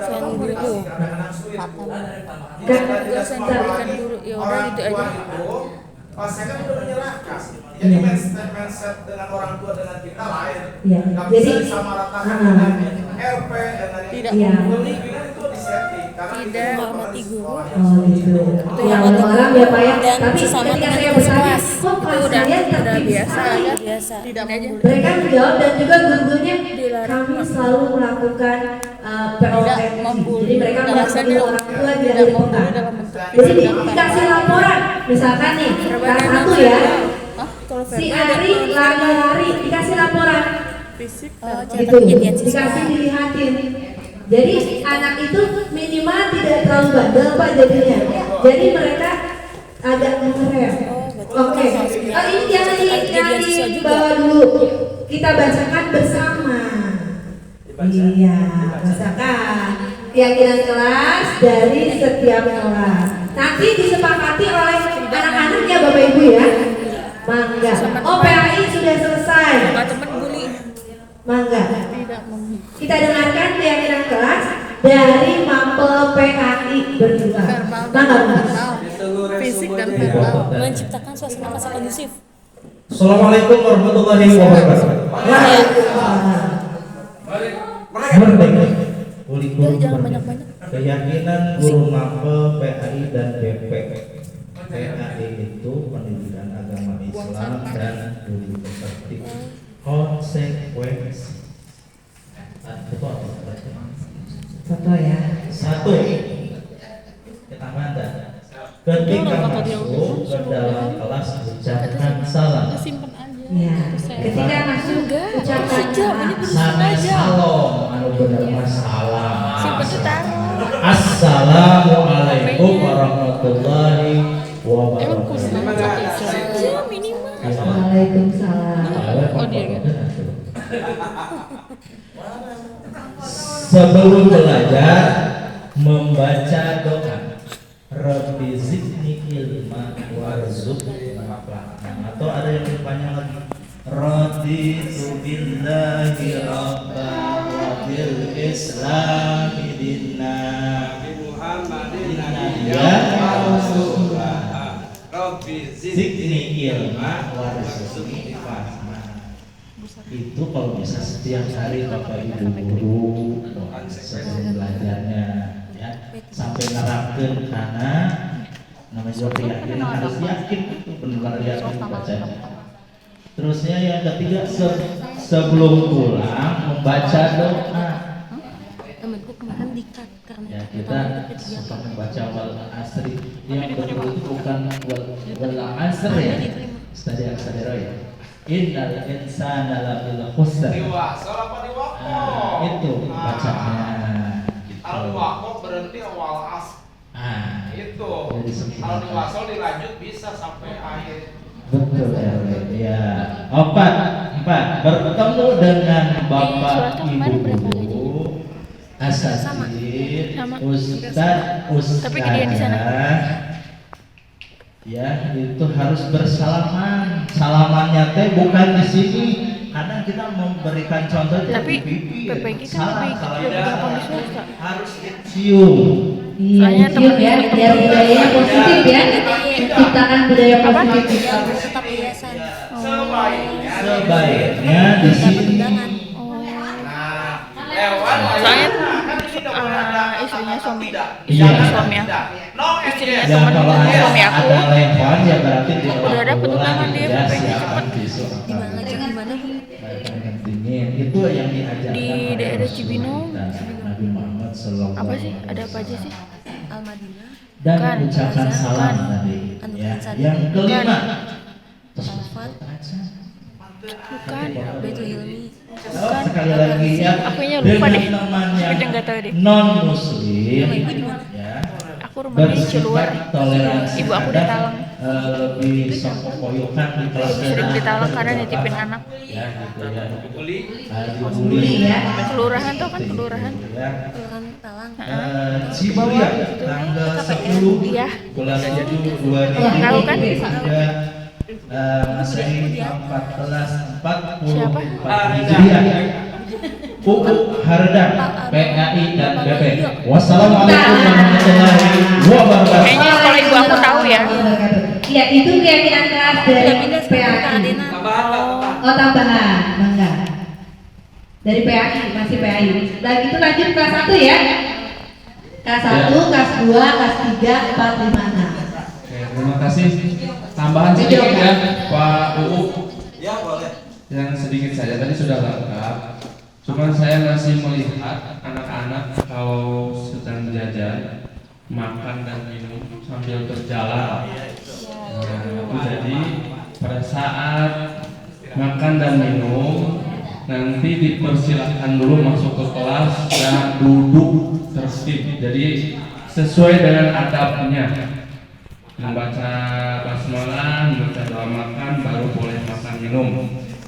[SPEAKER 5] Selain guru.
[SPEAKER 6] Tugas yang diberikan guru ya udah gitu aja.
[SPEAKER 2] Saya kan udah menyerahkan. Jadi mindset dengan orang tua dengan kita lain.
[SPEAKER 1] Iya.
[SPEAKER 2] Nggak
[SPEAKER 1] Jadi
[SPEAKER 2] bisa disamaratakan dengan RP dengan
[SPEAKER 6] Tidak
[SPEAKER 1] Iya.
[SPEAKER 2] pembimbingan itu disetting. Karena
[SPEAKER 6] Tidak
[SPEAKER 2] itu
[SPEAKER 5] menghormati guru.
[SPEAKER 1] oh gitu. Ya orang ya Pak ya.
[SPEAKER 5] Dan
[SPEAKER 1] Tapi
[SPEAKER 5] sesama
[SPEAKER 1] ketika
[SPEAKER 5] teman
[SPEAKER 1] saya
[SPEAKER 5] kelas.
[SPEAKER 1] bertanya, kok kelas
[SPEAKER 6] udah
[SPEAKER 1] kalian
[SPEAKER 6] udah
[SPEAKER 1] tertib
[SPEAKER 6] biasa
[SPEAKER 1] sekali?
[SPEAKER 6] ya.
[SPEAKER 5] Biasa.
[SPEAKER 6] Tidak aja.
[SPEAKER 1] Mereka menjawab dan juga guru-gurunya
[SPEAKER 6] Dilarang.
[SPEAKER 1] kami selalu melakukan POMG.
[SPEAKER 6] membuli.
[SPEAKER 1] Jadi mereka
[SPEAKER 6] Alasannya
[SPEAKER 1] melakukan orang tua di
[SPEAKER 6] tidak
[SPEAKER 1] hari
[SPEAKER 6] membuli
[SPEAKER 1] pekan.
[SPEAKER 6] dalam bentuk
[SPEAKER 1] Jadi
[SPEAKER 6] fisik dan
[SPEAKER 1] dikasih laporan, misalkan nih kelas 1 ya,
[SPEAKER 6] Hah? Kalau
[SPEAKER 1] si
[SPEAKER 6] verbal
[SPEAKER 1] Ari lari-lari dikasih laporan,
[SPEAKER 6] fisik
[SPEAKER 5] Oh,
[SPEAKER 6] dan
[SPEAKER 1] gitu,
[SPEAKER 5] kejadian siswa.
[SPEAKER 1] dikasih dilihatin. Jadi anak itu minimal tidak terlalu bandel Pak jadinya. Jadi mereka agak mengerem. Oke, ini jangan
[SPEAKER 5] Kejadian siswa juga.
[SPEAKER 1] dibawa dulu. Kita bacakan bersama. Iya, bacakan keyakinan kelas dari setiap kelas. Nanti disepakati oleh anak-anaknya Bapak Ibu ya. Mangga. Oh PAI sudah selesai.
[SPEAKER 6] nggak temen bully.
[SPEAKER 1] Mangga.
[SPEAKER 6] Tidak membuli.
[SPEAKER 1] Kita dengarkan keyakinan kelas dari Mapel PAI berdua. Mangga. Mas.
[SPEAKER 6] fisik dan verbal.
[SPEAKER 5] Menciptakan suasana kasih kondusif.
[SPEAKER 7] Assalamualaikum warahmatullahi wabarakatuh. Merdeka.
[SPEAKER 6] Udah jangan banyak-banyak.
[SPEAKER 7] Keyakinan guru mapel PAI dan BP. PAI itu pendidikan agama Islam dan budi pekerti. Konsekuensi.
[SPEAKER 1] Foto ya.
[SPEAKER 7] Satu. Kita mantap. Ketika masuk ke dalam kelas ucapkan salam.
[SPEAKER 6] Simpen aja.
[SPEAKER 1] Ya. Ketika masuk ucapkan
[SPEAKER 7] Sana salam, anu bener mah salam.
[SPEAKER 6] Simpen tuh taruh.
[SPEAKER 7] Assalamualaikum warahmatullahi
[SPEAKER 6] Emang kursus
[SPEAKER 7] wabarakatuh.
[SPEAKER 6] aja minimal.
[SPEAKER 1] Waalaikumsalam.
[SPEAKER 6] Oh dia kan.
[SPEAKER 7] Sebelum belajar membaca doa Rabbi zidni ilma warzuqni fahma, atau ada yang lebih panjang lagi, raditu billahi rabba wa bil islami dinna
[SPEAKER 2] Muhammadin
[SPEAKER 7] nabiyyan
[SPEAKER 2] Rasulullah Rabbi
[SPEAKER 7] zidni ilma warzuqni fahma. Itu kalau bisa setiap hari Bapak Ibu guru sebelum belajarnya ya, sampai nerapkan, karena namanya juga keyakinan, harus yakin itu benar-benar yakin bacanya. Terusnya yang ketiga, sebelum pulang membaca doa.
[SPEAKER 5] Temanku kemarin dikat karena
[SPEAKER 7] Ya, kita suka membaca wal asri, yang betul itu bukan wal asr ya, Ustaz ya. Innal insana lafi khusr.
[SPEAKER 2] Diwasal apa diwakaf?
[SPEAKER 7] Itu bacanya.
[SPEAKER 2] Kalau diwakaf berhenti awal as. Itu.
[SPEAKER 7] Jadi sempurna.
[SPEAKER 2] Kalau diwasal dilanjut bisa sampai akhir.
[SPEAKER 7] Betul ya. Empat. Bertemu dengan bapak ibu guru, asatidz, ustaz,
[SPEAKER 6] Tapi gedean di sana.
[SPEAKER 7] Ya, itu harus bersalaman. Salamannya teh bukan di sini. Kadang kita memberikan contoh di
[SPEAKER 6] Tapi
[SPEAKER 7] pipi.
[SPEAKER 6] PPG kan
[SPEAKER 7] Salam,
[SPEAKER 6] lebih
[SPEAKER 7] salam
[SPEAKER 6] gampang di
[SPEAKER 7] ya.
[SPEAKER 6] swasta.
[SPEAKER 7] Harus cium.
[SPEAKER 1] Iya,
[SPEAKER 6] Soalnya
[SPEAKER 1] cium ya,
[SPEAKER 6] teman-teman
[SPEAKER 1] biar budaya positif ya, ciptakan budaya positif.
[SPEAKER 5] Tetap hiasan.
[SPEAKER 7] Sebaiknya di sini.
[SPEAKER 6] Soalnya istrinya suami
[SPEAKER 7] Iya.
[SPEAKER 6] suami aku. Istrinya
[SPEAKER 7] Ya
[SPEAKER 6] teman
[SPEAKER 7] kalau
[SPEAKER 6] suami aku.
[SPEAKER 7] ada lewat ya berarti di
[SPEAKER 6] Udah ada petungan dia,
[SPEAKER 7] ya,
[SPEAKER 6] pengen
[SPEAKER 7] silakan
[SPEAKER 6] cepet.
[SPEAKER 7] besok.
[SPEAKER 5] Gimana Bu?
[SPEAKER 7] Pentingin itu yang diajarkan
[SPEAKER 6] Di
[SPEAKER 7] oleh
[SPEAKER 6] daerah
[SPEAKER 7] Rasulullah
[SPEAKER 6] Cibinong.
[SPEAKER 7] Nabi Muhammad sallallahu
[SPEAKER 6] Apa sih?
[SPEAKER 7] alaihi
[SPEAKER 6] Ada apa aja sih?
[SPEAKER 5] Al-Madinah.
[SPEAKER 7] dan
[SPEAKER 6] Kan,
[SPEAKER 7] ucapan
[SPEAKER 6] kan.
[SPEAKER 7] salam tadi ya. Yang kelima terus
[SPEAKER 5] Salafat.
[SPEAKER 6] Bukan.
[SPEAKER 5] Baitul Hilmi.
[SPEAKER 7] sekali lagi ya,
[SPEAKER 6] Akunya lupa deh.
[SPEAKER 7] dengan teman yang
[SPEAKER 6] Aku nggak tahu deh.
[SPEAKER 7] non muslim ya,
[SPEAKER 6] Aku rumahnya di Ciluar.
[SPEAKER 7] bersifat toleransi.
[SPEAKER 6] Ibu aku di Talang.
[SPEAKER 7] Lebih sok-koyokan di kelas
[SPEAKER 6] Sering di Talang karena nitipin anak.
[SPEAKER 7] ya gitu ya.
[SPEAKER 2] Dibully.
[SPEAKER 7] Dibully
[SPEAKER 1] ya.
[SPEAKER 6] Kelurahan tuh kan kelurahan.
[SPEAKER 7] ya.
[SPEAKER 5] Kelurahan Talang.
[SPEAKER 7] Cibuya tanggal 10
[SPEAKER 6] Iya.
[SPEAKER 7] bulan 7
[SPEAKER 6] Tahu kan?
[SPEAKER 7] 2023 Masehi 1444
[SPEAKER 6] Siapa?
[SPEAKER 7] Hijriah. Pupuk Hardan PAI dan BP. Wassalamualaikum warahmatullahi wabarakatuh.
[SPEAKER 6] Kayaknya kalau ibu aku tahu ya.
[SPEAKER 1] Iya, itu keyakinan keras dari PAI. Oh, tambahan, bangga. Dari PAI, masih PAI. Lagi itu lanjut kelas 1 ya. Kelas 1, kelas 2, kelas 3, 4, 5, 6.
[SPEAKER 8] Oke, terima kasih. Tambahan sedikit ya, Pak UU.
[SPEAKER 2] Ya boleh.
[SPEAKER 8] Yang sedikit saja tadi sudah lengkap. Cuman saya masih melihat anak-anak kalau sedang jajan, makan dan minum sambil berjalan. Nah, itu jadi pada saat makan dan minum nanti dipersilahkan dulu masuk ke kelas dan duduk tertib. Jadi sesuai dengan adabnya. Membaca basmalah, membaca doa makan, baru boleh makan minum.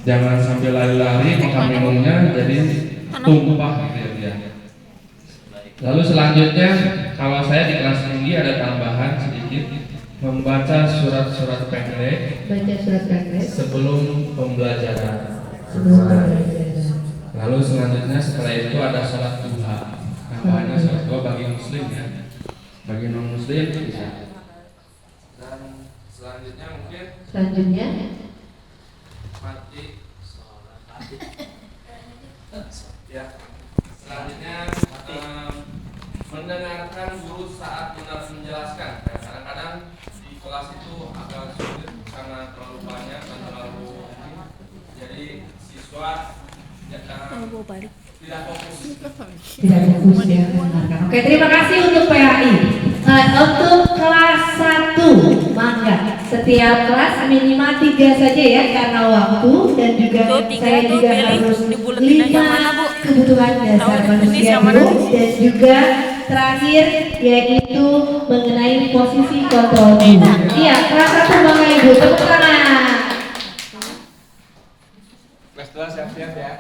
[SPEAKER 8] Jangan sambil lari-lari makan minumnya jadi tumpah gitu ya. Lalu selanjutnya, kalau saya di kelas tinggi ada tambahan sedikit, membaca surat-surat pendek
[SPEAKER 1] Baca surat pendek
[SPEAKER 8] sebelum pembelajaran.
[SPEAKER 1] sebelum belajar.
[SPEAKER 8] Lalu selanjutnya setelah itu ada sholat duha. Tambahannya sholat duha bagi muslim ya. Bagi non muslim bisa.
[SPEAKER 2] Selanjutnya mungkin
[SPEAKER 1] Selanjutnya
[SPEAKER 2] mati. Ya. Selanjutnya mendengarkan guru saat menjelaskan. Kadang-kadang di kelas itu agak sulit karena terlalu banyak dan terlalu jadi siswa tidak fokus.
[SPEAKER 1] tidak fokus ya mendengarkan. Oke, terima kasih untuk PAI. Untuk kelas 1, mangga setiap kelas minimal 3 saja ya karena waktu dan juga
[SPEAKER 6] Tuh, 3
[SPEAKER 1] saya
[SPEAKER 6] tuh
[SPEAKER 1] juga
[SPEAKER 6] pilih
[SPEAKER 1] harus
[SPEAKER 6] di buletin aja
[SPEAKER 1] 5
[SPEAKER 6] mana, Bu?
[SPEAKER 1] kebutuhan dasar
[SPEAKER 6] Tahu jenis
[SPEAKER 1] manusia
[SPEAKER 6] yang mana?
[SPEAKER 1] Bu, dan juga terakhir yaitu mengenai posisi kontrol guru. Iya, kelas 1 mangga Ibu, tepuk tangan.
[SPEAKER 2] Kelas 2 siap-siap ya.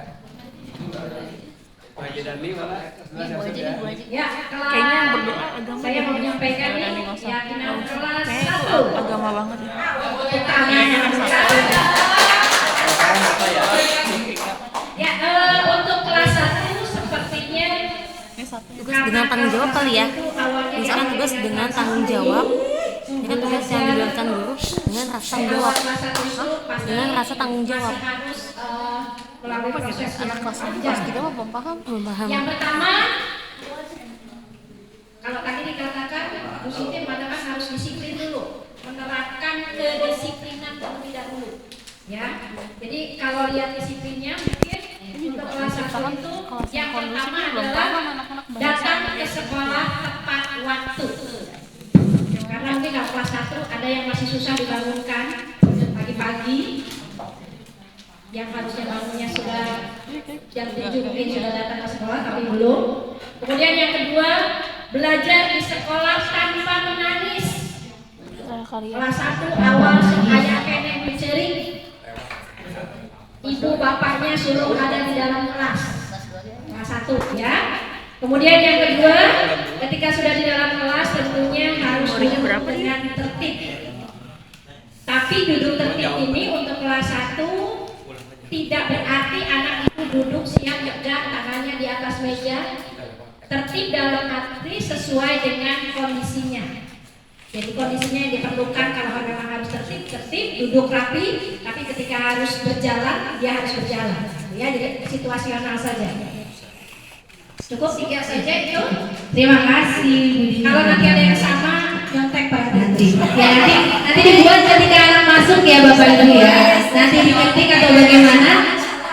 [SPEAKER 2] Pagi dan Li mana? Kelas 2 siap-siap ya.
[SPEAKER 1] Ya,
[SPEAKER 6] Kayaknya yang berdoa agama
[SPEAKER 1] saya mau menyampaikan nih
[SPEAKER 6] Kayaknya
[SPEAKER 1] keyakinan kelas
[SPEAKER 6] Kayaknya
[SPEAKER 1] 1.
[SPEAKER 6] itu agama banget ya.
[SPEAKER 1] Ya, untuk kelas 1 sepertinya
[SPEAKER 5] Tugas dengan tanggung jawab kali ya. Misalkan tugas dengan tanggung jawab. Ini kan tugas yang diberikan guru dengan rasa tanggung jawab. Dengan rasa tanggung jawab.
[SPEAKER 1] harus melalui proses
[SPEAKER 5] Anak kelas 1 kelas 3 mah belum paham.
[SPEAKER 1] Yang pertama, kalau tadi dikatakan positif adalah harus disiplin dulu, menerapkan kedisiplinan terlebih dahulu. Ya, jadi kalau lihat disiplinnya mungkin untuk kelas 1 itu yang pertama adalah datang ke sekolah tepat waktu. Karena mungkin kalau kelas 1 ada yang masih susah dibangunkan pagi-pagi, yang harusnya bangunnya sudah jam 7 mungkin sudah datang ke sekolah tapi belum. Kemudian yang kedua, belajar di sekolah tanpa menangis. Kelas 1 awal ayah kene mencering, ibu bapaknya suruh ada di dalam kelas. Kelas 1 ya. Kemudian yang kedua, ketika sudah di dalam kelas tentunya harus duduk dengan tertib. Tapi duduk tertib ini untuk kelas 1 tidak berarti anak itu duduk siap tegak tangannya di atas meja. Tertib dalam arti sesuai dengan kondisinya. Jadi kondisinya yang diperlukan kalau memang harus tertib, duduk rapi, tapi ketika harus berjalan, dia harus berjalan. Ya, jadi situasional saja. Cukup 3 saja itu. Terima kasih. Kalau nanti ada yang sama, nyontek pada nanti. Ya, nanti dibuat ketika anak masuk ya Bapak Ibu ya. Nanti diketik atau bagaimana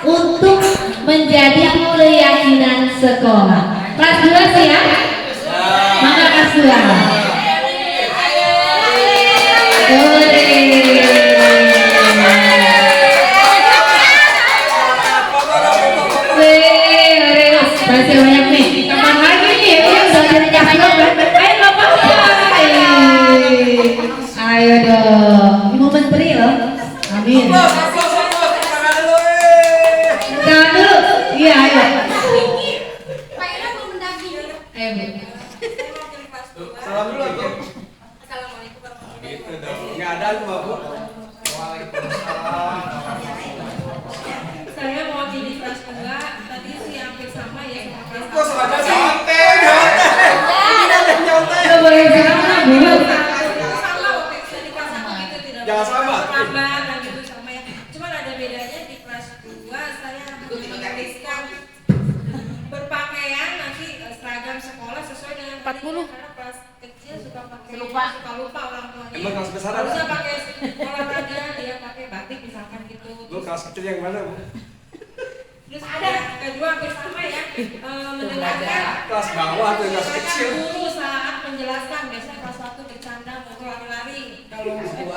[SPEAKER 1] untuk menjadi keyakinan sekolah. Kelas 2 siap? Maka kelas 2. Masih banyak nih. Kapan lagi nih? Udah jadi cahaya. Ayo Bapak. Ayo dong. Ibu Menteri loh. Amin. Jangan dulu. Iya, ayo. Ayo Bu.
[SPEAKER 2] Salam dulu Bu. Assalamualaikum warahmatullahi wabarakatuh. Gitu dong. Enggak ada tuh Bu. Waalaikumsalam.
[SPEAKER 9] Saya mewakili kelas 2, tadi sih hampir sama ya sama kelas
[SPEAKER 2] Kok sengaja nyontek?
[SPEAKER 1] Enggak boleh sama Bu.
[SPEAKER 9] sama waktu itu di kelas 1 gitu tidak
[SPEAKER 2] Jangan sama.
[SPEAKER 9] kabar dan gitu sama ya. Cuman ada bedanya di kelas 2 saya menuliskan berpakaian nanti seragam sekolah sesuai dengan
[SPEAKER 6] 40.
[SPEAKER 9] karena kelas kecil suka pakai suka lupa orang tuanya.
[SPEAKER 2] Emang kelas besar ada?
[SPEAKER 9] Bisa pakai olahraga, dia pakai batik misalkan gitu.
[SPEAKER 2] Lu kelas kecil yang mana Bu?
[SPEAKER 9] Terus ada kedua hampir sama ya, mendengarkan
[SPEAKER 2] Kelas bawah tuh kelas kecil.
[SPEAKER 9] guru saat menjelaskan. Biasanya kelas 1 bercanda mau lari-lari, kalau kelas 2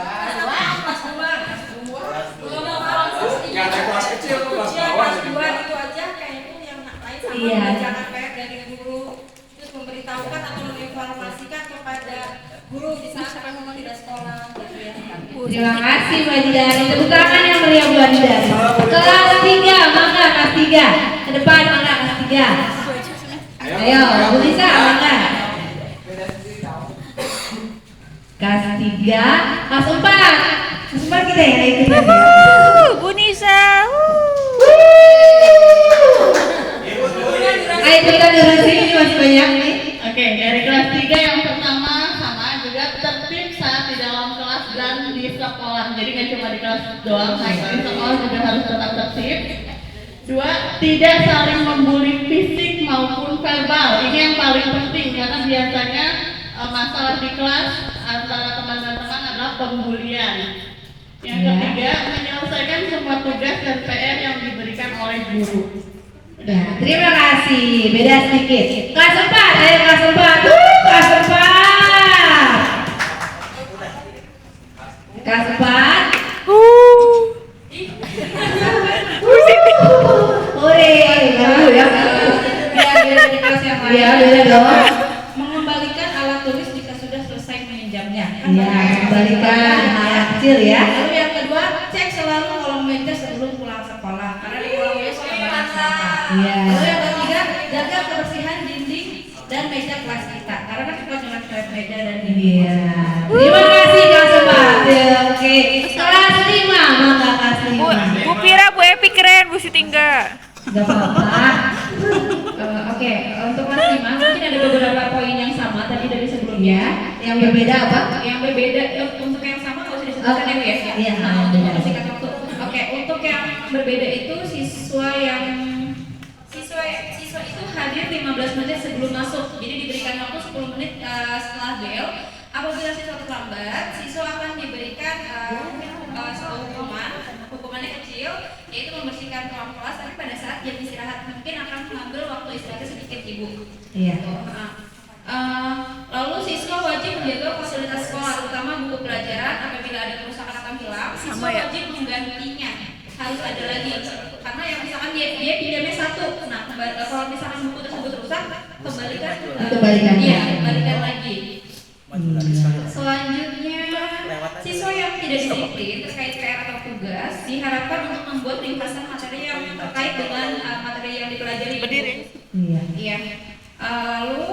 [SPEAKER 2] Enggak ada kelas kecil tuh kelas
[SPEAKER 9] ya,
[SPEAKER 2] bawah.
[SPEAKER 9] kelas 2 itu aja kayaknya yang lain sama
[SPEAKER 1] Iya.
[SPEAKER 9] jangan PR dari guru, terus memberitahukan atau menginformasikan kepada guru di saat memang tidak sekolah gitu ya.
[SPEAKER 1] Terima kasih Bu Adidari. Tepuk tangan yang meriah Bu Adidari. Kelas 3, mangga kelas 3. Ke depan mangga kelas 3. Ayo, Bu Lisa mangga. Kelas 3, kelas 4. Kelas 4 kita ya ikut ya.
[SPEAKER 6] Bu Nisa.
[SPEAKER 1] Ayo kita duduk sini masih banyak nih.
[SPEAKER 10] Oke, dari kelas 3 yang pertama sama juga tertib saat di dalam kelas dan di sekolah, jadi nggak cuma di kelas doang, di sekolah juga harus tetap tertib. 2, tidak saling membuli fisik maupun verbal. Ini yang paling penting karena biasanya masalah di kelas antara teman dan teman adalah pembulian. Yang ketiga, menyelesaikan semua tugas dan PR yang diberikan oleh guru.
[SPEAKER 1] Ya, terima kasih. Beda sedikit. Kelas 4, ayo kelas 4. Kelas 4. Kelas 4. Hore, baru ya.
[SPEAKER 9] Biar beda di kelas yang lain.
[SPEAKER 1] Iya, beda dong.
[SPEAKER 9] Mengembalikan alat tulis jika sudah selesai meminjamnya.
[SPEAKER 1] Iya, kembalikan anak kecil ya.
[SPEAKER 9] Lalu yang kedua, cek selalu kolom meja sebelum pulang sekolah karena di kolom meja suka banyak sampah.
[SPEAKER 1] Iya.
[SPEAKER 9] Lalu yang ketiga, jaga kebersihan dinding dan meja kelas kita karena kan kita cuma setiap meja dan dinding.
[SPEAKER 1] Iya. Terima kasih kelas 4. Ya, oke. Kelas 5, mangga kelas 5.
[SPEAKER 6] Bu Pira, Bu Epi keren, Bu Siti enggak.
[SPEAKER 1] Gak apa-apa.
[SPEAKER 9] Oke, untuk kelas 5 mungkin ada beberapa poin yang sama tadi dari sebelumnya.
[SPEAKER 1] Yang berbeda apa?
[SPEAKER 9] Yang berbeda untuk yang sama kalau sudah disebutkan ya Bu ya.
[SPEAKER 1] Iya,
[SPEAKER 9] Nah, untuk
[SPEAKER 1] benar.
[SPEAKER 9] mempersingkat waktu. Oke, untuk yang berbeda itu siswa itu hadir 15 menit sebelum masuk. Jadi diberikan waktu 10 menit setelah bel. Apabila siswa terlambat, siswa akan diberikan satu hukuman. Hukumannya kecil, yaitu membersihkan ruang kelas. Tapi pada saat jam istirahat mungkin akan mengambil waktu istirahatnya sedikit, Ibu.
[SPEAKER 1] Iya.
[SPEAKER 9] Lalu siswa wajib menjaga fasilitas sekolah, terutama buku pelajaran. Apabila ada kerusakan atau hilang, siswa wajib menggantinya. Harus ada lagi, karena yang misalkan dia pinjamnya 1. Nah, kalau misalkan buku tersebut rusak, kembalikan. Iya, kembalikan lagi. Selanjutnya, siswa yang tidak disiplin terkait PR atau tugas diharapkan untuk membuat ringkasan materi yang terkait dengan materi yang dipelajari.
[SPEAKER 6] Berdiri.
[SPEAKER 9] Iya. Lalu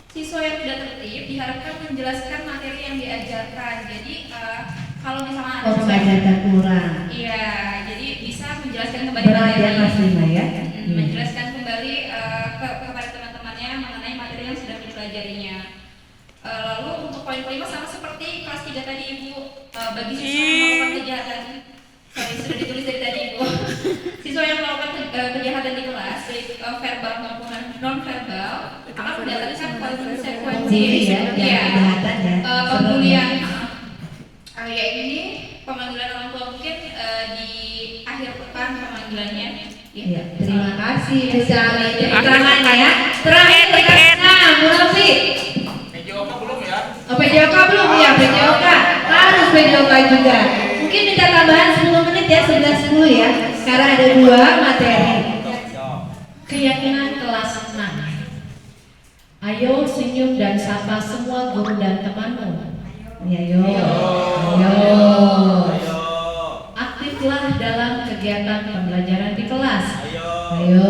[SPEAKER 9] siswa yang tidak tertib diharapkan menjelaskan materi yang diajarkan. Jadi kalau misalnya ada
[SPEAKER 1] mengajarkan kurang.
[SPEAKER 9] Iya, jadi bisa menjelaskan kembali
[SPEAKER 1] Berarti kelas 5 ya.
[SPEAKER 9] menjelaskan kembali kepada teman-temannya mengenai materi yang sudah dipelajarinya. Lalu untuk poin kelima sama seperti kelas 3 tadi Ibu, bagi siswa yang melakukan kejahatan, sudah ditulis dari tadi Ibu. Siswa yang melakukan kejahatan di kelas, baik verbal maupun non verbal, akan mendapatkan konsekuensi
[SPEAKER 1] kejahatan ya.
[SPEAKER 9] Pembulian. Ya ini pemanggilan orang tua mungkin di akhir pekan pemanggilannya.
[SPEAKER 1] Ya, terima kasih Bu Sari keterangannya ya. Terakhir kelas 6, Bu Novi.
[SPEAKER 2] PJOK belum ya?
[SPEAKER 1] Oh, PJOK belum ya, PJOK harus PJOK juga. Mungkin minta tambahan 10 menit ya, 11:10 ya. Sekarang ada 2 materi.
[SPEAKER 11] Keyakinan kelas 6. Ayo senyum dan sapa semua guru dan temanmu.
[SPEAKER 1] Ayo.
[SPEAKER 11] Aktiflah dalam kegiatan pembelajaran di kelas.
[SPEAKER 1] Ayo.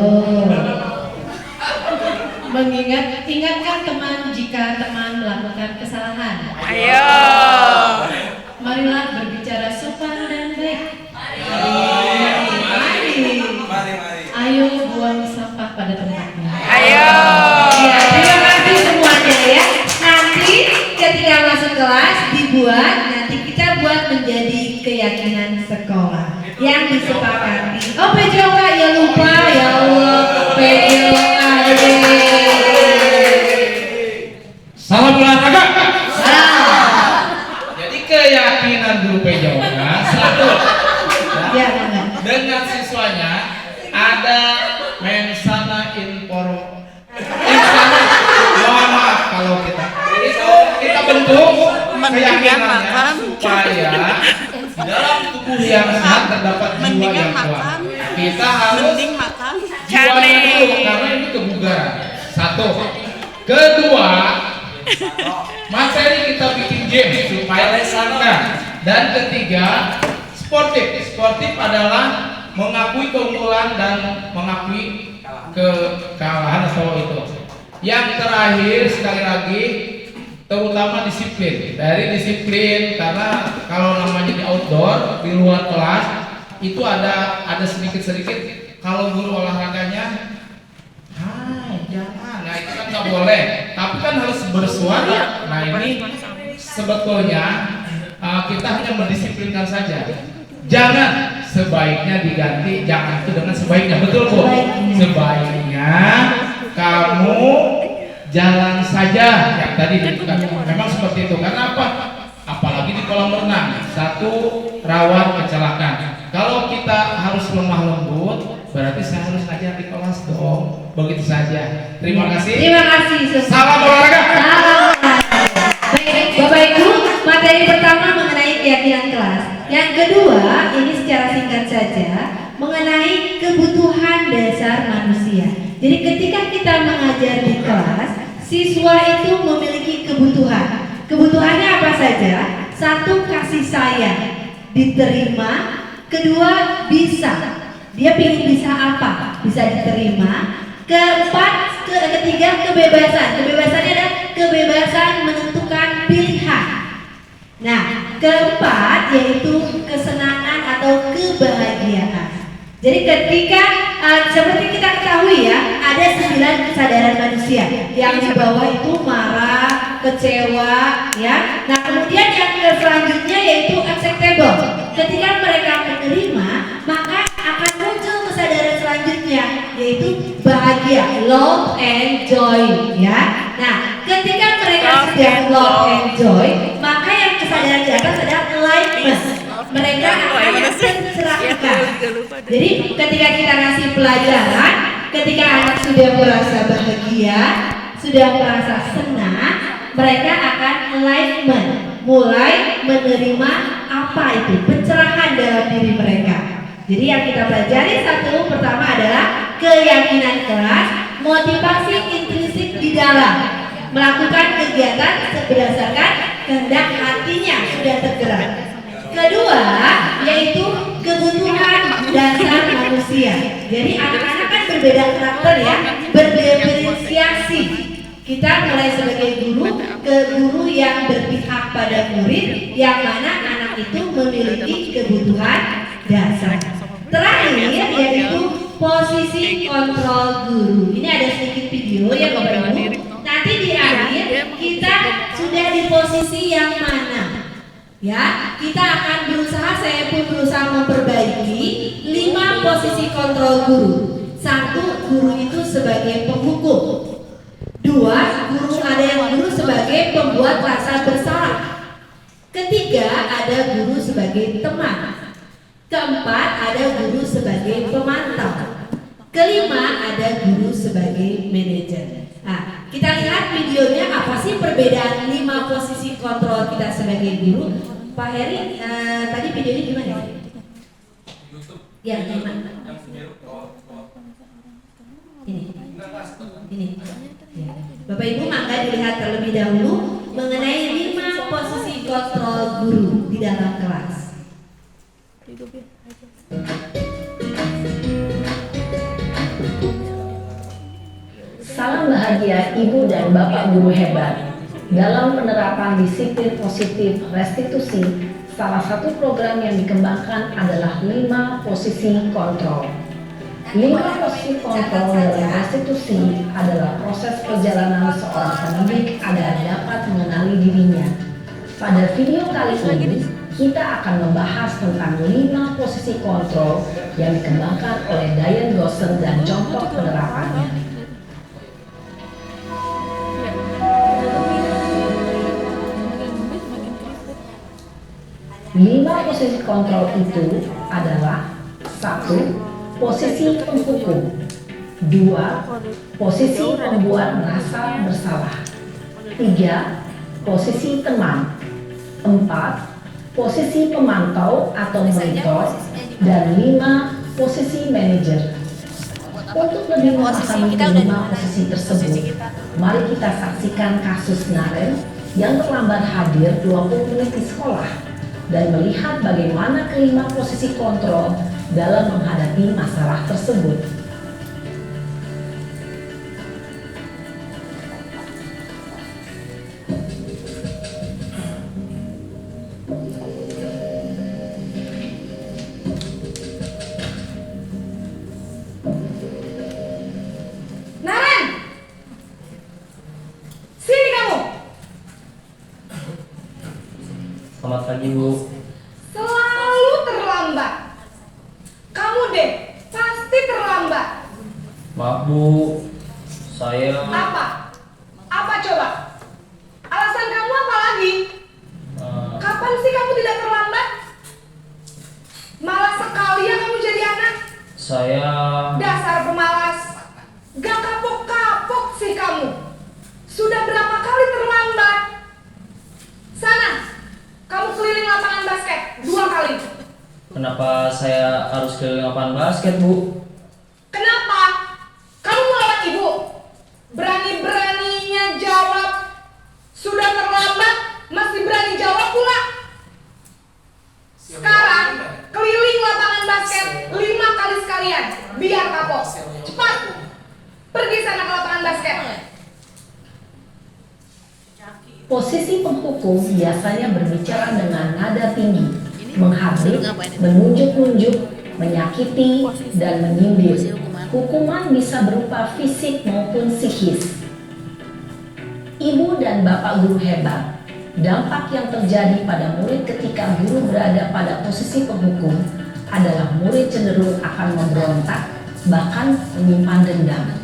[SPEAKER 11] Ingatkan teman jika teman melakukan kesalahan.
[SPEAKER 6] Ayo.
[SPEAKER 11] Marilah berbicara sopan dan baik. Ayo buang sampah pada tempatnya.
[SPEAKER 6] Ayo.
[SPEAKER 1] Ya, terima kasih semuanya ya. Nanti ketika masuk kelas dibuat, nanti kita buat menjadi keyakinan sekolah yang disepakati. Oh, PJOK ya, lupa ya Allah. PJOK.
[SPEAKER 7] Salam olahraga.
[SPEAKER 12] Jadi keyakinan guru PJOK 1
[SPEAKER 1] ya,
[SPEAKER 12] dengan siswanya ada mensana mohon maaf kalau kita bentuk keyakinannya supaya di dalam tubuh yang sehat terdapat jiwa yang kuat. Kita harus jiwanya dulu karena ini kebugaran. 1. Kedua, materi kita bikin game supaya lesankan. Dan ketiga, sportif. Sportif adalah mengakui keunggulan dan mengakui kekalahan atau itu. Yang terakhir sekali lagi, terutama disiplin. Dari disiplin karena kalau namanya di outdoor di luar kelas itu ada sedikit-sedikit kalau guru olahraganya jangan, nah itu kan nggak boleh, tapi kan harus bersuara. Nah ini sebetulnya kita hanya mendisiplinkan saja. Jangan sebaiknya diganti, jangan itu dengan sebaiknya, betul Bu? Sebaiknya kamu jalan saja yang tadi memang seperti itu. Karena apa? Apalagi di kolam renang, satu rawan kecelakaan. Kalau kita harus lemah lembut, berarti saya harus ngajar di kelas dong. Begitu saja. Terima kasih.
[SPEAKER 1] Terima kasih.
[SPEAKER 12] Salam olahraga.
[SPEAKER 1] Salam olahraga. Baik, Bapak Ibu, materi pertama mengenai keyakinan kelas. Yang kedua, ini secara singkat saja mengenai kebutuhan dasar manusia. Jadi ketika kita mengajar di kelas, siswa itu memiliki kebutuhan. Kebutuhannya apa saja? Satu, kasih sayang, diterima. Kedua, bisa. Dia ingin bisa apa? Bisa diterima. Keempat, ketiga, kebebasan. Kebebasannya adalah kebebasan menentukan pilihan. Nah, keempat yaitu kesenangan atau kebahagiaan. Jadi ketika seperti kita ketahui ya, ada 9 kesadaran manusia. Yang di bawah itu marah, kecewa, ya. Nah, kemudian yang selanjutnya yaitu acceptable. Ketika mereka menerima, maka akan muncul kesadaran selanjutnya yaitu bahagia, love and joy, ya. Nah, ketika mereka sudah love and joy, maka yang kesadaran di atas adalah alignment. Mereka akan tercerahkan. Jadi ketika kita ngasih pelajaran, ketika anak sudah merasa bahagia, sudah merasa senang, mereka akan alignment, mulai menerima apa itu pencerahan dalam diri mereka. Jadi yang kita pelajari satu pertama adalah keyakinan kelas, motivasi intrinsik di dalam melakukan kegiatan berdasarkan kehendak hatinya sudah tergerak. Kedua yaitu kebutuhan dasar manusia. Jadi anak-anak kan berbeda karakter ya, berdiferensiasi. Kita mulai sebagai guru ke guru yang berpihak pada murid, yang mana anak itu memiliki kebutuhan dasar. Terakhir yaitu posisi kontrol guru. Ini ada sedikit video ya Bapak Ibu. Nanti di akhir kita sudah di posisi yang mana? Ya, kita akan berusaha, saya pun berusaha memperbaiki 5 posisi kontrol guru. 1, guru itu sebagai penghukum. 2, ada yang guru sebagai pembuat rasa bersalah. Ketiga, ada guru sebagai teman. Keempat, ada guru sebagai pemantau. Kelima, ada guru sebagai manajer. Nah, kita lihat videonya apa sih perbedaan 5 posisi kontrol kita sebagai guru. Pak Heri, tadi videonya gimana ya? Ya, gimana? Ini. Ya. Bapak Ibu mangga dilihat terlebih dahulu mengenai 5 posisi kontrol guru di dalam kelas.
[SPEAKER 13] Salam bahagia Ibu dan Bapak guru hebat. Dalam penerapan disiplin positif restitusi, salah satu program yang dikembangkan adalah 5 posisi kontrol. 5 posisi kontrol dalam restitusi adalah proses perjalanan seorang pendidik agar dapat mengenali dirinya. Pada video kali ini, kita akan membahas tentang 5 posisi kontrol yang dikembangkan oleh Diane Gosser dan contoh penerapannya. 5 posisi kontrol itu adalah 1. Posisi penghukum. 2. Posisi pembuat merasa bersalah. 3. Posisi teman. 4. Posisi pemantau atau monitor. Dan 5. Posisi manajer. Untuk lebih memahami 5 posisi tersebut, mari kita saksikan kasus Naren yang terlambat hadir 20 menit di sekolah dan melihat bagaimana kelima posisi kontrol dalam menghadapi masalah tersebut.
[SPEAKER 1] Naren, sini kamu.
[SPEAKER 14] Selamat pagi, Bu.
[SPEAKER 15] Selalu terlambat. Kamu deh, pasti terlambat.
[SPEAKER 14] Maaf, Bu. Saya...
[SPEAKER 15] Apa? Apa coba? Alasan kamu apa lagi? Kapan sih kamu tidak terlambat? Malas sekali ya kamu jadi anak.
[SPEAKER 14] Saya...
[SPEAKER 15] Dasar pemalas. Gak kapok-kapok sih kamu. Sudah berapa kali terlambat? Sana, kamu keliling lapangan basket 2 kali.
[SPEAKER 14] Kenapa saya harus keliling lapangan basket, Bu?
[SPEAKER 15] Kenapa? Kamu mau lawan ibu? Berani-beraninya jawab. Sudah terlambat, masih berani jawab pula. Sekarang, keliling lapangan basket 5 kali sekalian. Biar kapok. Cepat. Pergi sana ke lapangan basket.
[SPEAKER 13] Posisi penghukum biasanya berbicara dengan nada tinggi, menghardik, menunjuk-nunjuk, menyakiti, dan menyindir. Hukuman bisa berupa fisik maupun psikis. Ibu dan bapak guru hebat, dampak yang terjadi pada murid ketika guru berada pada posisi penghukum adalah murid cenderung akan memberontak, bahkan menyimpan dendam.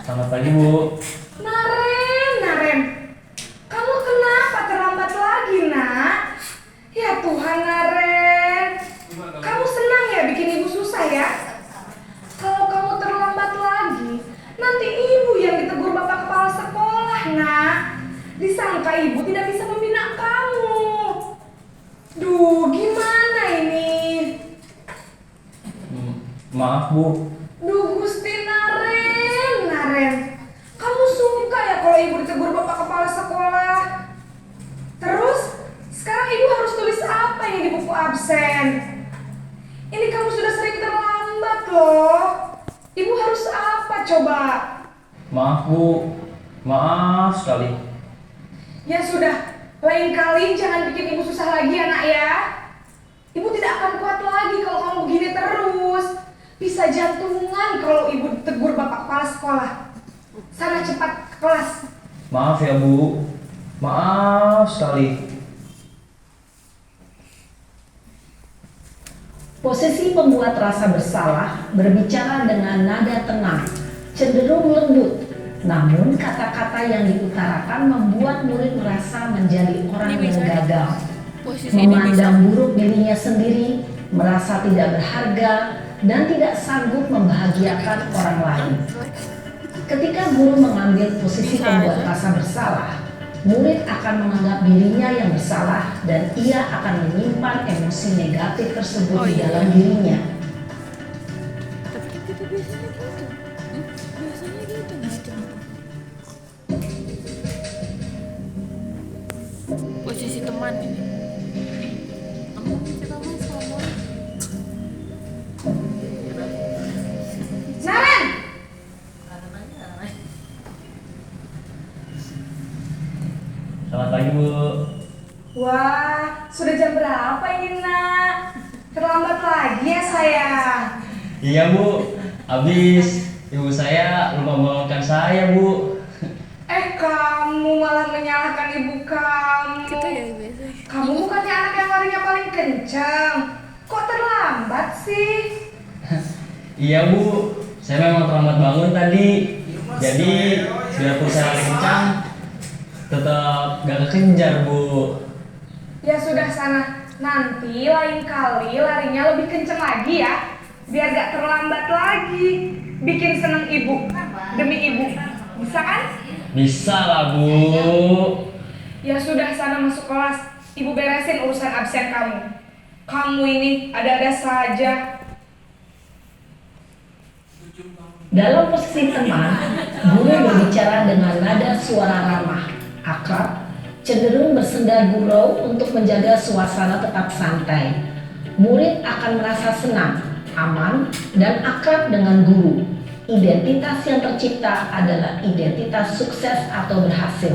[SPEAKER 14] Selamat pagi, Bu.
[SPEAKER 15] Naren. Kamu kenapa terlambat lagi, nak? Ya Tuhan, Naren. Kamu senang ya bikin ibu susah ya? Kalau kamu terlambat lagi, nanti ibu yang ditegur bapak kepala sekolah, nak. Disangka ibu tidak bisa membina kamu. Duh, gimana ini?
[SPEAKER 14] Maaf, Bu.
[SPEAKER 15] Duh, Gusti Naren. Kamu suka ya kalau ibu ditegur bapak kepala sekolah? Terus, sekarang ibu harus tulis apa ini di buku absen? Ini kamu sudah sering terlambat loh. Ibu harus apa coba?
[SPEAKER 14] Maaf, Bu. Maaf sekali.
[SPEAKER 15] Ya sudah, lain kali jangan bikin ibu susah lagi ya nak ya. Ibu tidak akan kuat lagi kalau kamu begini terus. Bisa jantungan kalau ibu ditegur bapak kepala sekolah. Sana cepat ke kelas.
[SPEAKER 14] Maaf ya, Bu. Maaf sekali.
[SPEAKER 13] Posisi pembuat rasa bersalah berbicara dengan nada tenang, cenderung lembut. Namun kata-kata yang diutarakan membuat murid merasa menjadi orang yang gagal, memandang buruk dirinya sendiri, merasa tidak berharga, dan tidak sanggup membahagiakan orang lain. Ketika guru mengambil posisi pembuat rasa bersalah, murid akan menganggap dirinya yang bersalah dan ia akan menyimpan emosi negatif tersebut di dalam dirinya.
[SPEAKER 6] Posisi teman ini.
[SPEAKER 15] Naren!
[SPEAKER 14] Selamat pagi, Bu.
[SPEAKER 15] Wah, sudah jam berapa ini nak? Terlambat lagi ya sayang?
[SPEAKER 14] Iya, Bu. Habis ibu saya lupa membangunkan saya, Bu.
[SPEAKER 15] Kamu malah menyalahkan ibu kamu. Kamu bukannya anak yang larinya paling kencang. Kok terlambat sih?
[SPEAKER 14] Iya, Bu. Saya memang terlambat bangun tadi. Jadi biarpun saya lari kencang, tetap gak kekejar, Bu.
[SPEAKER 15] Ya sudah sana. Nanti lain kali larinya lebih kencang lagi ya. Biar gak terlambat lagi. Bikin seneng ibu. Demi ibu. Bisa kan?
[SPEAKER 14] Bisa lah, Bu.
[SPEAKER 15] Ya sudah sana masuk kelas. Ibu beresin urusan absen kamu. Kamu ini ada-ada saja.
[SPEAKER 13] Dalam posisi teman, guru berbicara dengan nada suara ramah, akrab, cenderung bersenda gurau untuk menjaga suasana tetap santai. Murid akan merasa senang aman, dan akrab dengan guru. Identitas yang tercipta adalah identitas sukses atau berhasil.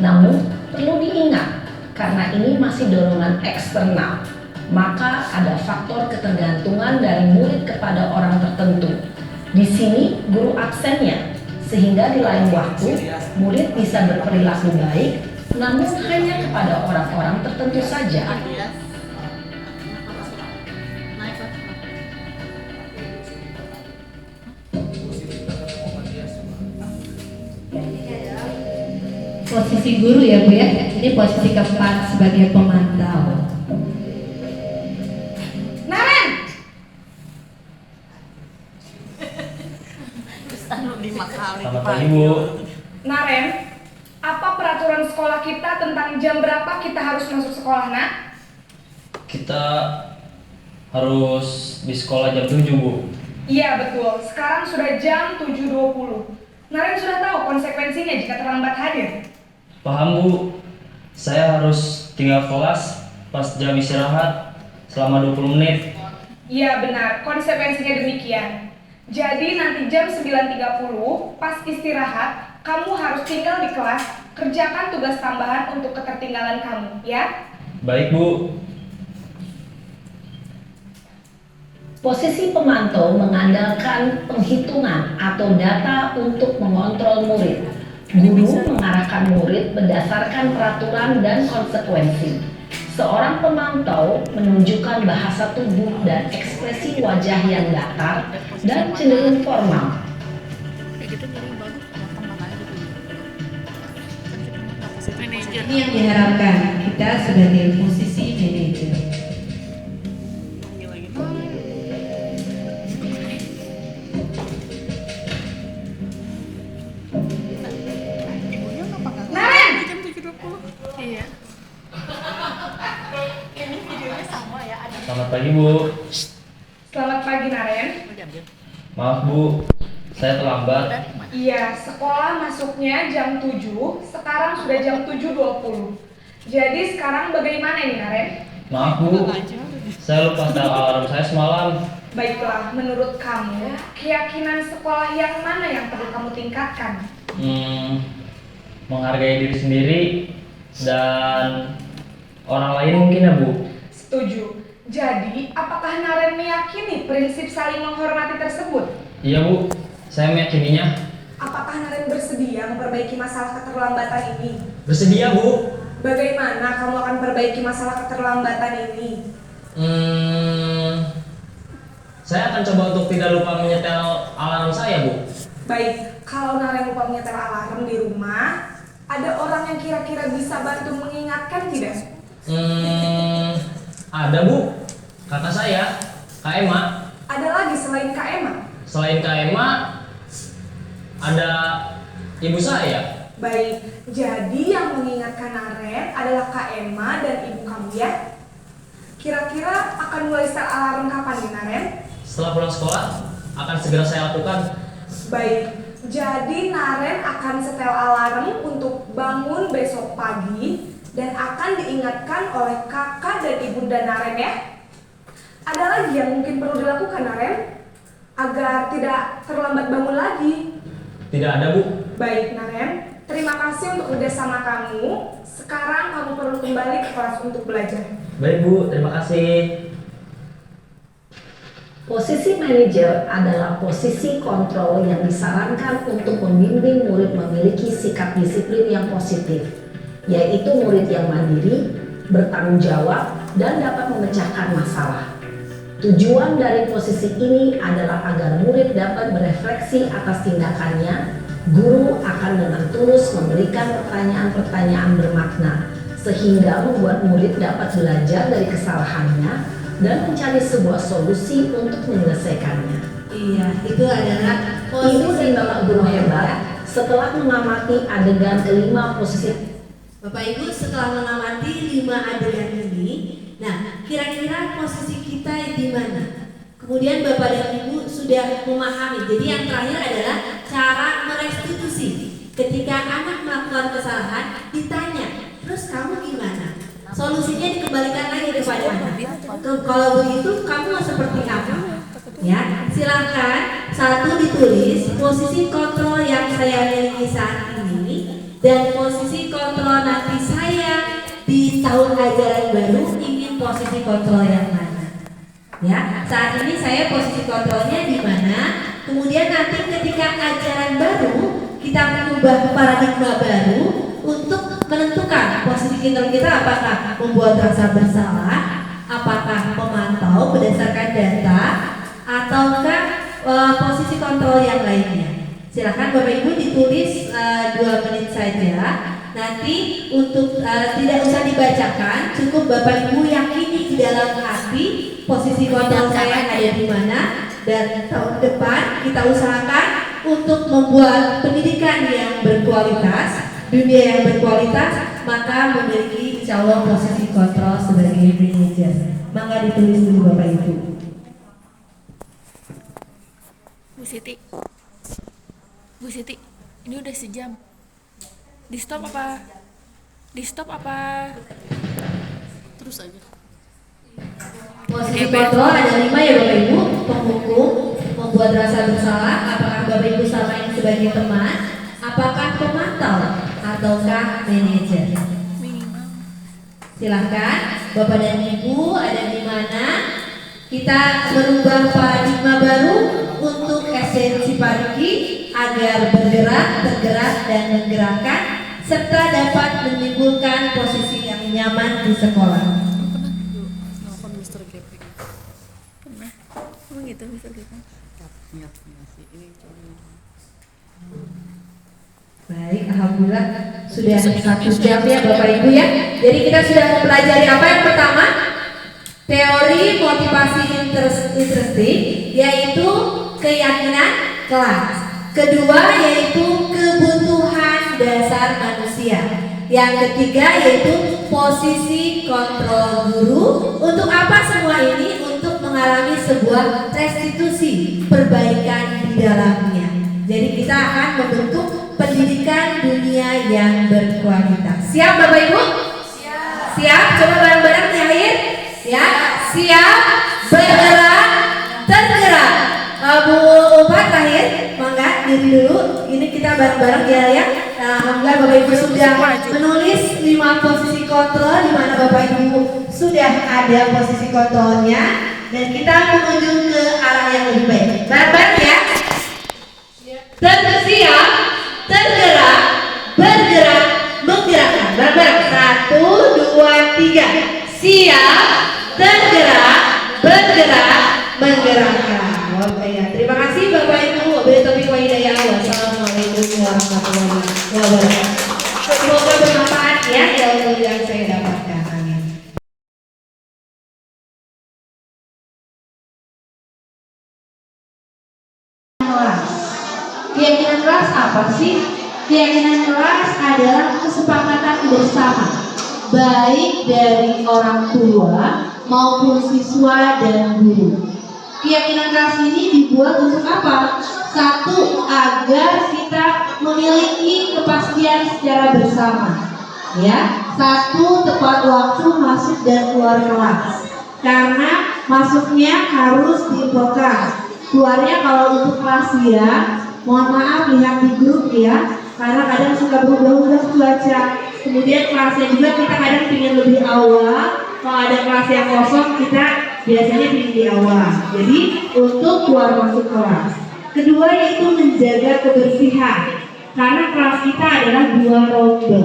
[SPEAKER 13] Namun, perlu diingat, karena ini masih dorongan eksternal, maka ada faktor ketergantungan dari murid kepada orang tertentu. Di sini, guru absennya, sehingga di lain waktu, murid bisa berperilaku baik, namun hanya kepada orang-orang tertentu saja.
[SPEAKER 11] Posisi guru ya Bu ya. Ini posisi keempat sebagai pemantau.
[SPEAKER 15] Naren!
[SPEAKER 14] Selamat pagi Bu.
[SPEAKER 15] Naren, apa peraturan sekolah kita tentang jam berapa kita harus masuk sekolah, nak?
[SPEAKER 14] Kita harus di sekolah jam 7 Bu.
[SPEAKER 15] Iya betul, sekarang sudah jam 7.20. Naren sudah tahu konsekuensinya jika terlambat hadir.
[SPEAKER 14] Paham Bu, saya harus tinggal kelas pas jam istirahat selama 20 menit.
[SPEAKER 15] Iya benar, konsekuensinya demikian. Jadi nanti jam 9.30 pas istirahat, kamu harus tinggal di kelas, kerjakan tugas tambahan untuk ketertinggalan kamu, ya?
[SPEAKER 14] Baik Bu.
[SPEAKER 13] Posisi pemantau mengandalkan penghitungan atau data untuk mengontrol murid. Guru mengarahkan murid berdasarkan peraturan dan konsekuensi. Seorang pemantau menunjukkan bahasa tubuh dan ekspresi wajah yang datar dan cenderung formal.
[SPEAKER 11] Ini yang diharapkan kita sebagai posisi manajer.
[SPEAKER 15] Naren!
[SPEAKER 6] Iya.
[SPEAKER 14] Selamat pagi Bu.
[SPEAKER 15] Selamat pagi Naren.
[SPEAKER 14] Maaf Bu, saya terlambat.
[SPEAKER 15] Iya, sekolah masuknya jam 7, sekarang sudah jam 7.20. Jadi sekarang bagaimana nih Naren?
[SPEAKER 14] Maaf Bu, saya lupa setel alarm saya semalam.
[SPEAKER 15] Baiklah, menurut kamu, keyakinan sekolah yang mana yang perlu kamu tingkatkan?
[SPEAKER 14] Menghargai diri sendiri dan orang lain mungkin ya Bu.
[SPEAKER 15] Setuju. Jadi, apakah Naren meyakini prinsip saling menghormati tersebut?
[SPEAKER 14] Iya Bu, saya meyakininya.
[SPEAKER 15] Apakah Naren bersedia memperbaiki masalah keterlambatan ini?
[SPEAKER 14] Bersedia Bu.
[SPEAKER 15] Bagaimana kamu akan perbaiki masalah keterlambatan ini?
[SPEAKER 14] Saya akan coba untuk tidak lupa menyetel alarm saya Bu.
[SPEAKER 15] Baik, kalau Naren lupa menyetel alarm di rumah, ada orang yang kira-kira bisa bantu mengingatkan tidak?
[SPEAKER 14] Ada Bu, kakak saya, Kak Emma.
[SPEAKER 15] Ada lagi selain Kak Emma?
[SPEAKER 14] Selain Kak Emma, ada ibu saya.
[SPEAKER 15] Baik, jadi yang mengingatkan Naren adalah Kak Emma dan ibu kamu ya? Kira-kira akan mulai setel alarm kapan nih Naren?
[SPEAKER 14] Setelah pulang sekolah, akan segera saya lakukan.
[SPEAKER 15] Baik, jadi Naren akan setel alarm untuk bangun besok pagi dan akan diingatkan oleh kakak dan ibunda Naren ya. Ada lagi yang mungkin perlu dilakukan Naren agar tidak terlambat bangun lagi?
[SPEAKER 14] Tidak ada Bu.
[SPEAKER 15] Baik Naren, terima kasih untuk kerjasama kamu. Sekarang kamu perlu kembali ke kelas untuk belajar.
[SPEAKER 14] Baik Bu, terima kasih.
[SPEAKER 13] Posisi manajer adalah posisi kontrol yang disarankan untuk membimbing murid memiliki sikap disiplin yang positif, yaitu murid yang mandiri, bertanggung jawab, dan dapat memecahkan masalah. Tujuan dari posisi ini adalah agar murid dapat berefleksi atas tindakannya. Guru akan dengan tulus memberikan pertanyaan-pertanyaan bermakna, sehingga membuat murid dapat belajar dari kesalahannya dan mencari sebuah solusi untuk menyelesaikannya.
[SPEAKER 11] Iya, itu adalah
[SPEAKER 13] Ibu dan Bapak guru hebat, setelah mengamati adegan kelima posisi.
[SPEAKER 1] Bapak Ibu setelah mengamati 5 adegan ini, nah kira-kira posisi kita di mana? Kemudian Bapak dan Ibu sudah memahami. Jadi yang terakhir adalah cara merestitusi. Ketika anak melakukan kesalahan, ditanya, terus kamu gimana? Solusinya dikembalikan lagi kepada anak. Kalau begitu kamu seperti seperti apa? Ya, silakan satu ditulis posisi kontrol yang saya miliki saat ini dan posisi kontrol nanti saya di tahun ajaran baru ingin posisi kontrol yang mana. Ya, saat ini saya posisi kontrolnya di mana? Kemudian nanti ketika ajaran baru kita mengubah paradigma baru untuk menentukan posisi kontrol kita apakah membuat rasa bersalah, apakah memantau berdasarkan data, ataukah posisi kontrol yang lainnya. Silakan Bapak Ibu ditulis 2 menit saja. Nanti untuk tidak usah dibacakan, cukup Bapak Ibu yakini di dalam hati posisi kontrol saya ada di mana, dan tahun depan kita usahakan untuk membuat pendidikan yang berkualitas, dunia yang berkualitas, maka memiliki insya Allah posisi kontrol sebagai manajer. Maka ditulis dulu Bapak Ibu.
[SPEAKER 6] Bu Siti, ini udah sejam. Di stop apa? Terus aja.
[SPEAKER 1] Posisi kontrol ada 5 ya Bapak Ibu. Penghukum, membuat rasa bersalah, apakah Bapak Ibu sama ini sebagai teman, apakah pemantau, ataukah manajer. Silahkan Bapak dan Ibu ada di mana kita merubah paradigma baru untuk esensi Parigi agar bergerak, tergerak, dan menggerakkan serta dapat menimbulkan posisi yang nyaman di sekolah.
[SPEAKER 6] Gitu, Mr. Gepeng.
[SPEAKER 1] Baik, alhamdulillah sudah 1 jam ya Bapak Ibu ya. Jadi kita sudah mempelajari apa yang pertama? Teori motivasi interesting, yaitu keyakinan kelas. Kedua yaitu kebutuhan dasar manusia. Yang ketiga yaitu posisi kontrol guru. Untuk apa semua ini? Untuk mengalami sebuah restitusi, perbaikan di dalamnya. Jadi kita akan membentuk pendidikan dunia yang berkualitas. Siap Bapak Ibu? Siap. Siap? Coba bareng-bareng di akhir. Ya, siap, bergerak, tergerak. Bu Upat terakhir, mangga diri dulu. Ini kita bareng-bareng ya. Alhamdulillah Bapak Ibu sudah menulis 5 posisi kontrol di mana Bapak Ibu sudah ada posisi kontrolnya dan kita menuju ke arah yang lebih baik. Bareng-bareng ya. Tersiap, tergerak, bergerak, menggerakkan. Bareng-bareng 1, 2, 3. Siap, tergerak, bergerak, menggerakkan. Oke ya. Terima kasih Bapak Ibu. Wabillahi taufiq wal hidayah. Wassalamualaikum warahmatullahi wabarakatuh. Semoga bermanfaat ya ilmu yang saya dapatkan. Amin. Keyakinan kelas apa sih? Keyakinan kelas adalah kesepakatan bersama, baik dari orang tua maupun siswa dan guru. Keyakinan kelas ini dibuat untuk apa? 1, agar kita memiliki kepastian secara bersama. Ya, 1, tepat waktu masuk dan keluar kelas. Karena masuknya harus diinfokan. Keluarnya kalau untuk kelas ya, mohon maaf lihat di grup ya, karena kadang suka berubah-ubah cuaca. Kemudian kelasnya juga kita kadang ingin lebih awal. Kalau ada kelas yang kosong kita biasanya ingin di awal. Jadi untuk keluar masuk kelas. Kedua yaitu menjaga kebersihan. Karena kelas kita adalah 2 ronde.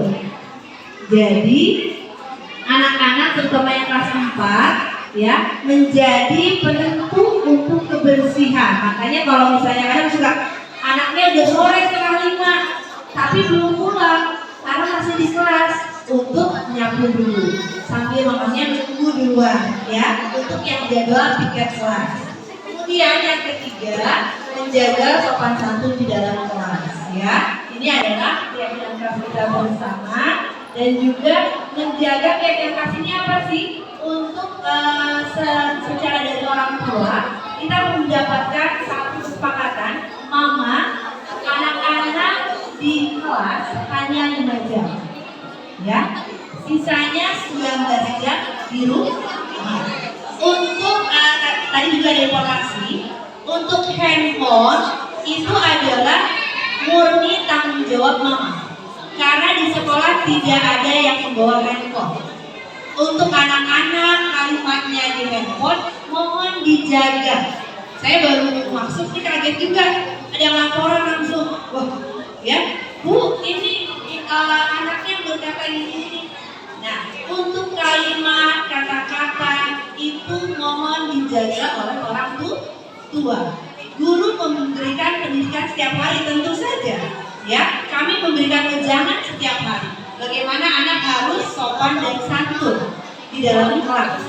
[SPEAKER 1] Jadi anak-anak terutama yang kelas 4 ya menjadi penentu untuk kebersihan. Makanya kalau misalnya kadang suka anaknya udah sore setengah 5 tapi belum pulang karena masih di kelas, untuk nyapu dulu sambil mamanya menunggu di luar ya untuk yang jadwal tiket kelas. Kemudian yang ketiga menjaga sopan santun di dalam kelas ya. Ini adalah keyakinan kelas kita bersama dan juga menjaga keyakinan kelas ini apa sih? Untuk secara dari orang tua kita mendapatkan satu kesepakatan mama anak-anak di kelas hanya 5 jam ya, sisanya 19 jam di rumah. Untuk tadi juga informasi, untuk handphone itu adalah murni tanggung jawab mama. Karena di sekolah tidak ada yang membawa handphone. Untuk anak-anak kalimatnya di handphone mohon dijaga. Saya baru masuk nih kaget juga, ada yang laporan langsung, wah ya Bu ini anaknya berkata ini. Nah untuk kalimat kata-kata itu mohon dijaga oleh orang tua. Guru memberikan pendidikan setiap hari tentu saja, ya kami memberikan wejangan setiap hari. Bagaimana anak harus sopan dan santun di dalam kelas.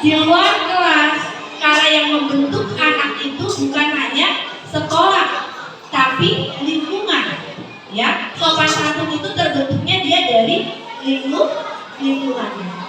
[SPEAKER 1] Di luar kelas, cara yang membentuk anak itu bukan hanya sekolah, tapi lingkungan. Ya, sopan santun itu terbentuknya dia dari lingkungannya.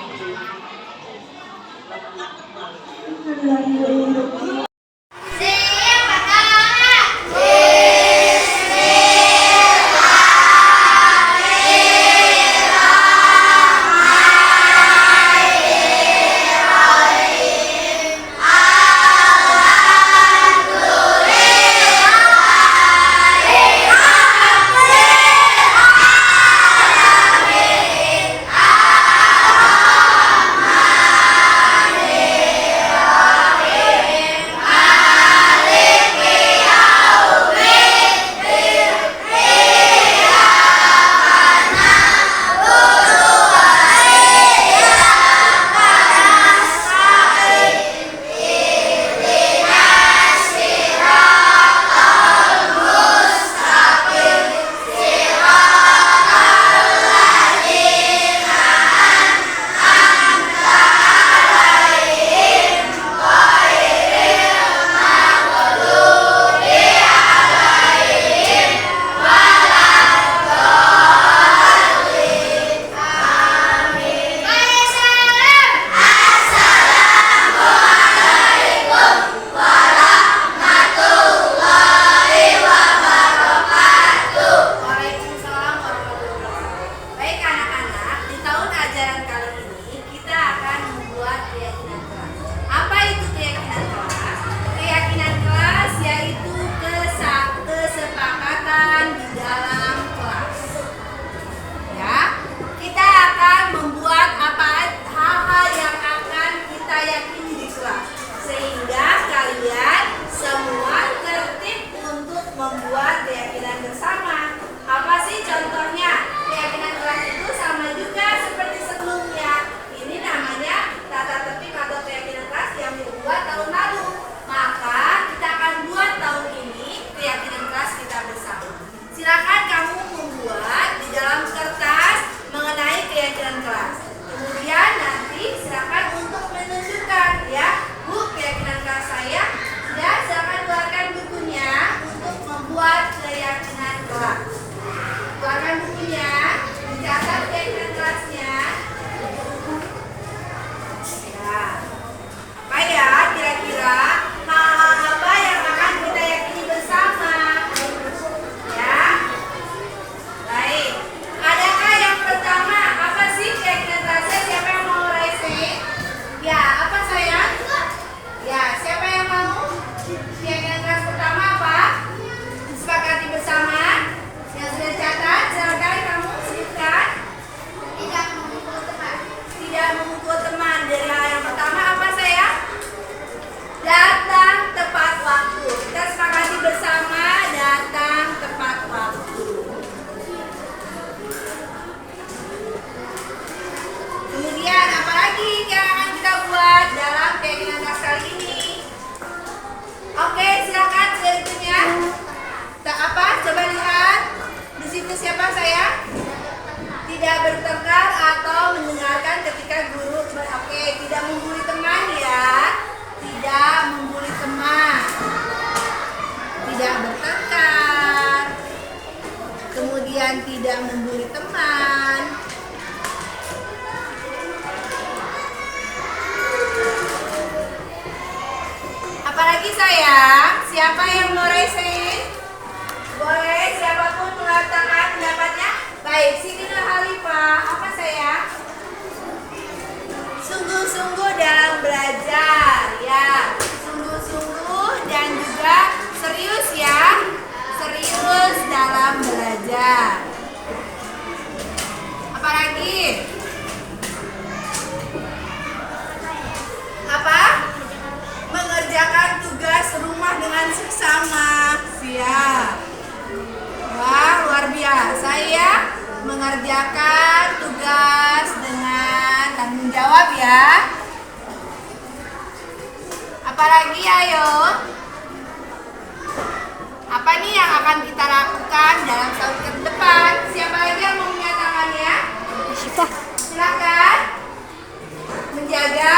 [SPEAKER 15] Tidak membuli teman. Apalagi sayang, siapa yang mau racing? Boleh siapapun mengatakan pendapatnya. Baik, Siti Halifah, apa sayang? Sungguh-sungguh dalam belajar, ya. Sungguh-sungguh
[SPEAKER 16] mengerjakan tugas rumah dengan seksama. Siap. Wah, luar biasa ya. Mengerjakan tugas dengan tanggung jawab ya. Apalagi ayo? Apa nih yang akan kita lakukan dalam tahun ke depan? Siapa lagi yang mau menyatakannya? Silakan. Menjaga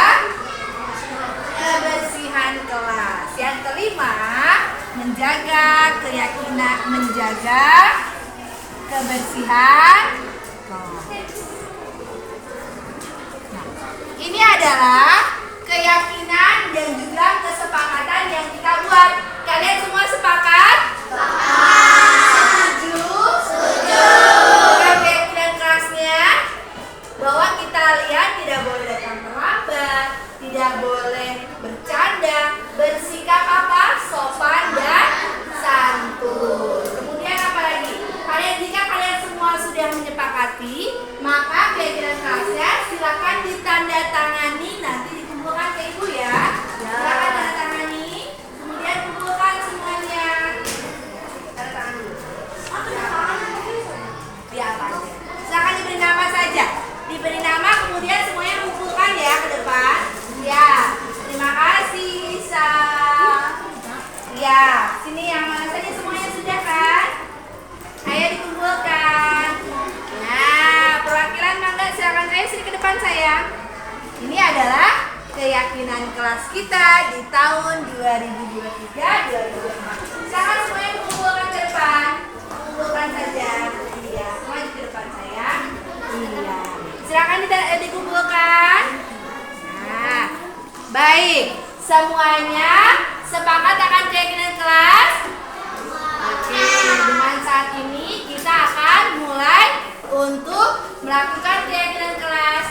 [SPEAKER 16] kebersihan kelas. Yang kelima, menjaga keyakinan, menjaga kebersihan kelas. Ini adalah keyakinan dan juga kesepakatan yang kita buat. Kalian semua sepakat? Setuju? Setuju. Keyakinan kelasnya bahwa kita lihat tidak boleh datang terlambat, tidak boleh bercanda, bersikap apa? Sopan dan santun. Kemudian apa lagi? Jika kalian semua sudah menyepakati, maka keyakinan kelasnya silakan ditandatangani, nanti dikumpulkan ke ibu ya. Silakan tanda tangani, kemudian kumpulkan semuanya. Tanda tangan dulu. Ya apa aja. Silakan diberi nama saja. Diberi nama, kemudian semuanya kumpulkan ya ke depan. Ya, terima kasih Sa. Ya, sini yang mana saja semuanya sudah kan? Ayo dikumpulkan. Nah, perwakilan mangga silakan ayo sini ke depan saya. Ini adalah keyakinan kelas kita di tahun 2023-2024. Silakan semuanya dikumpulkan ke depan. Kumpulkan saja. Iya, semuanya ke depan saya. Iya. Silakan dikumpulkan. Nah, baik. Semuanya sepakat akan keyakinan kelas? Oke, dengan saat ini kita akan mulai untuk melakukan keyakinan kelas.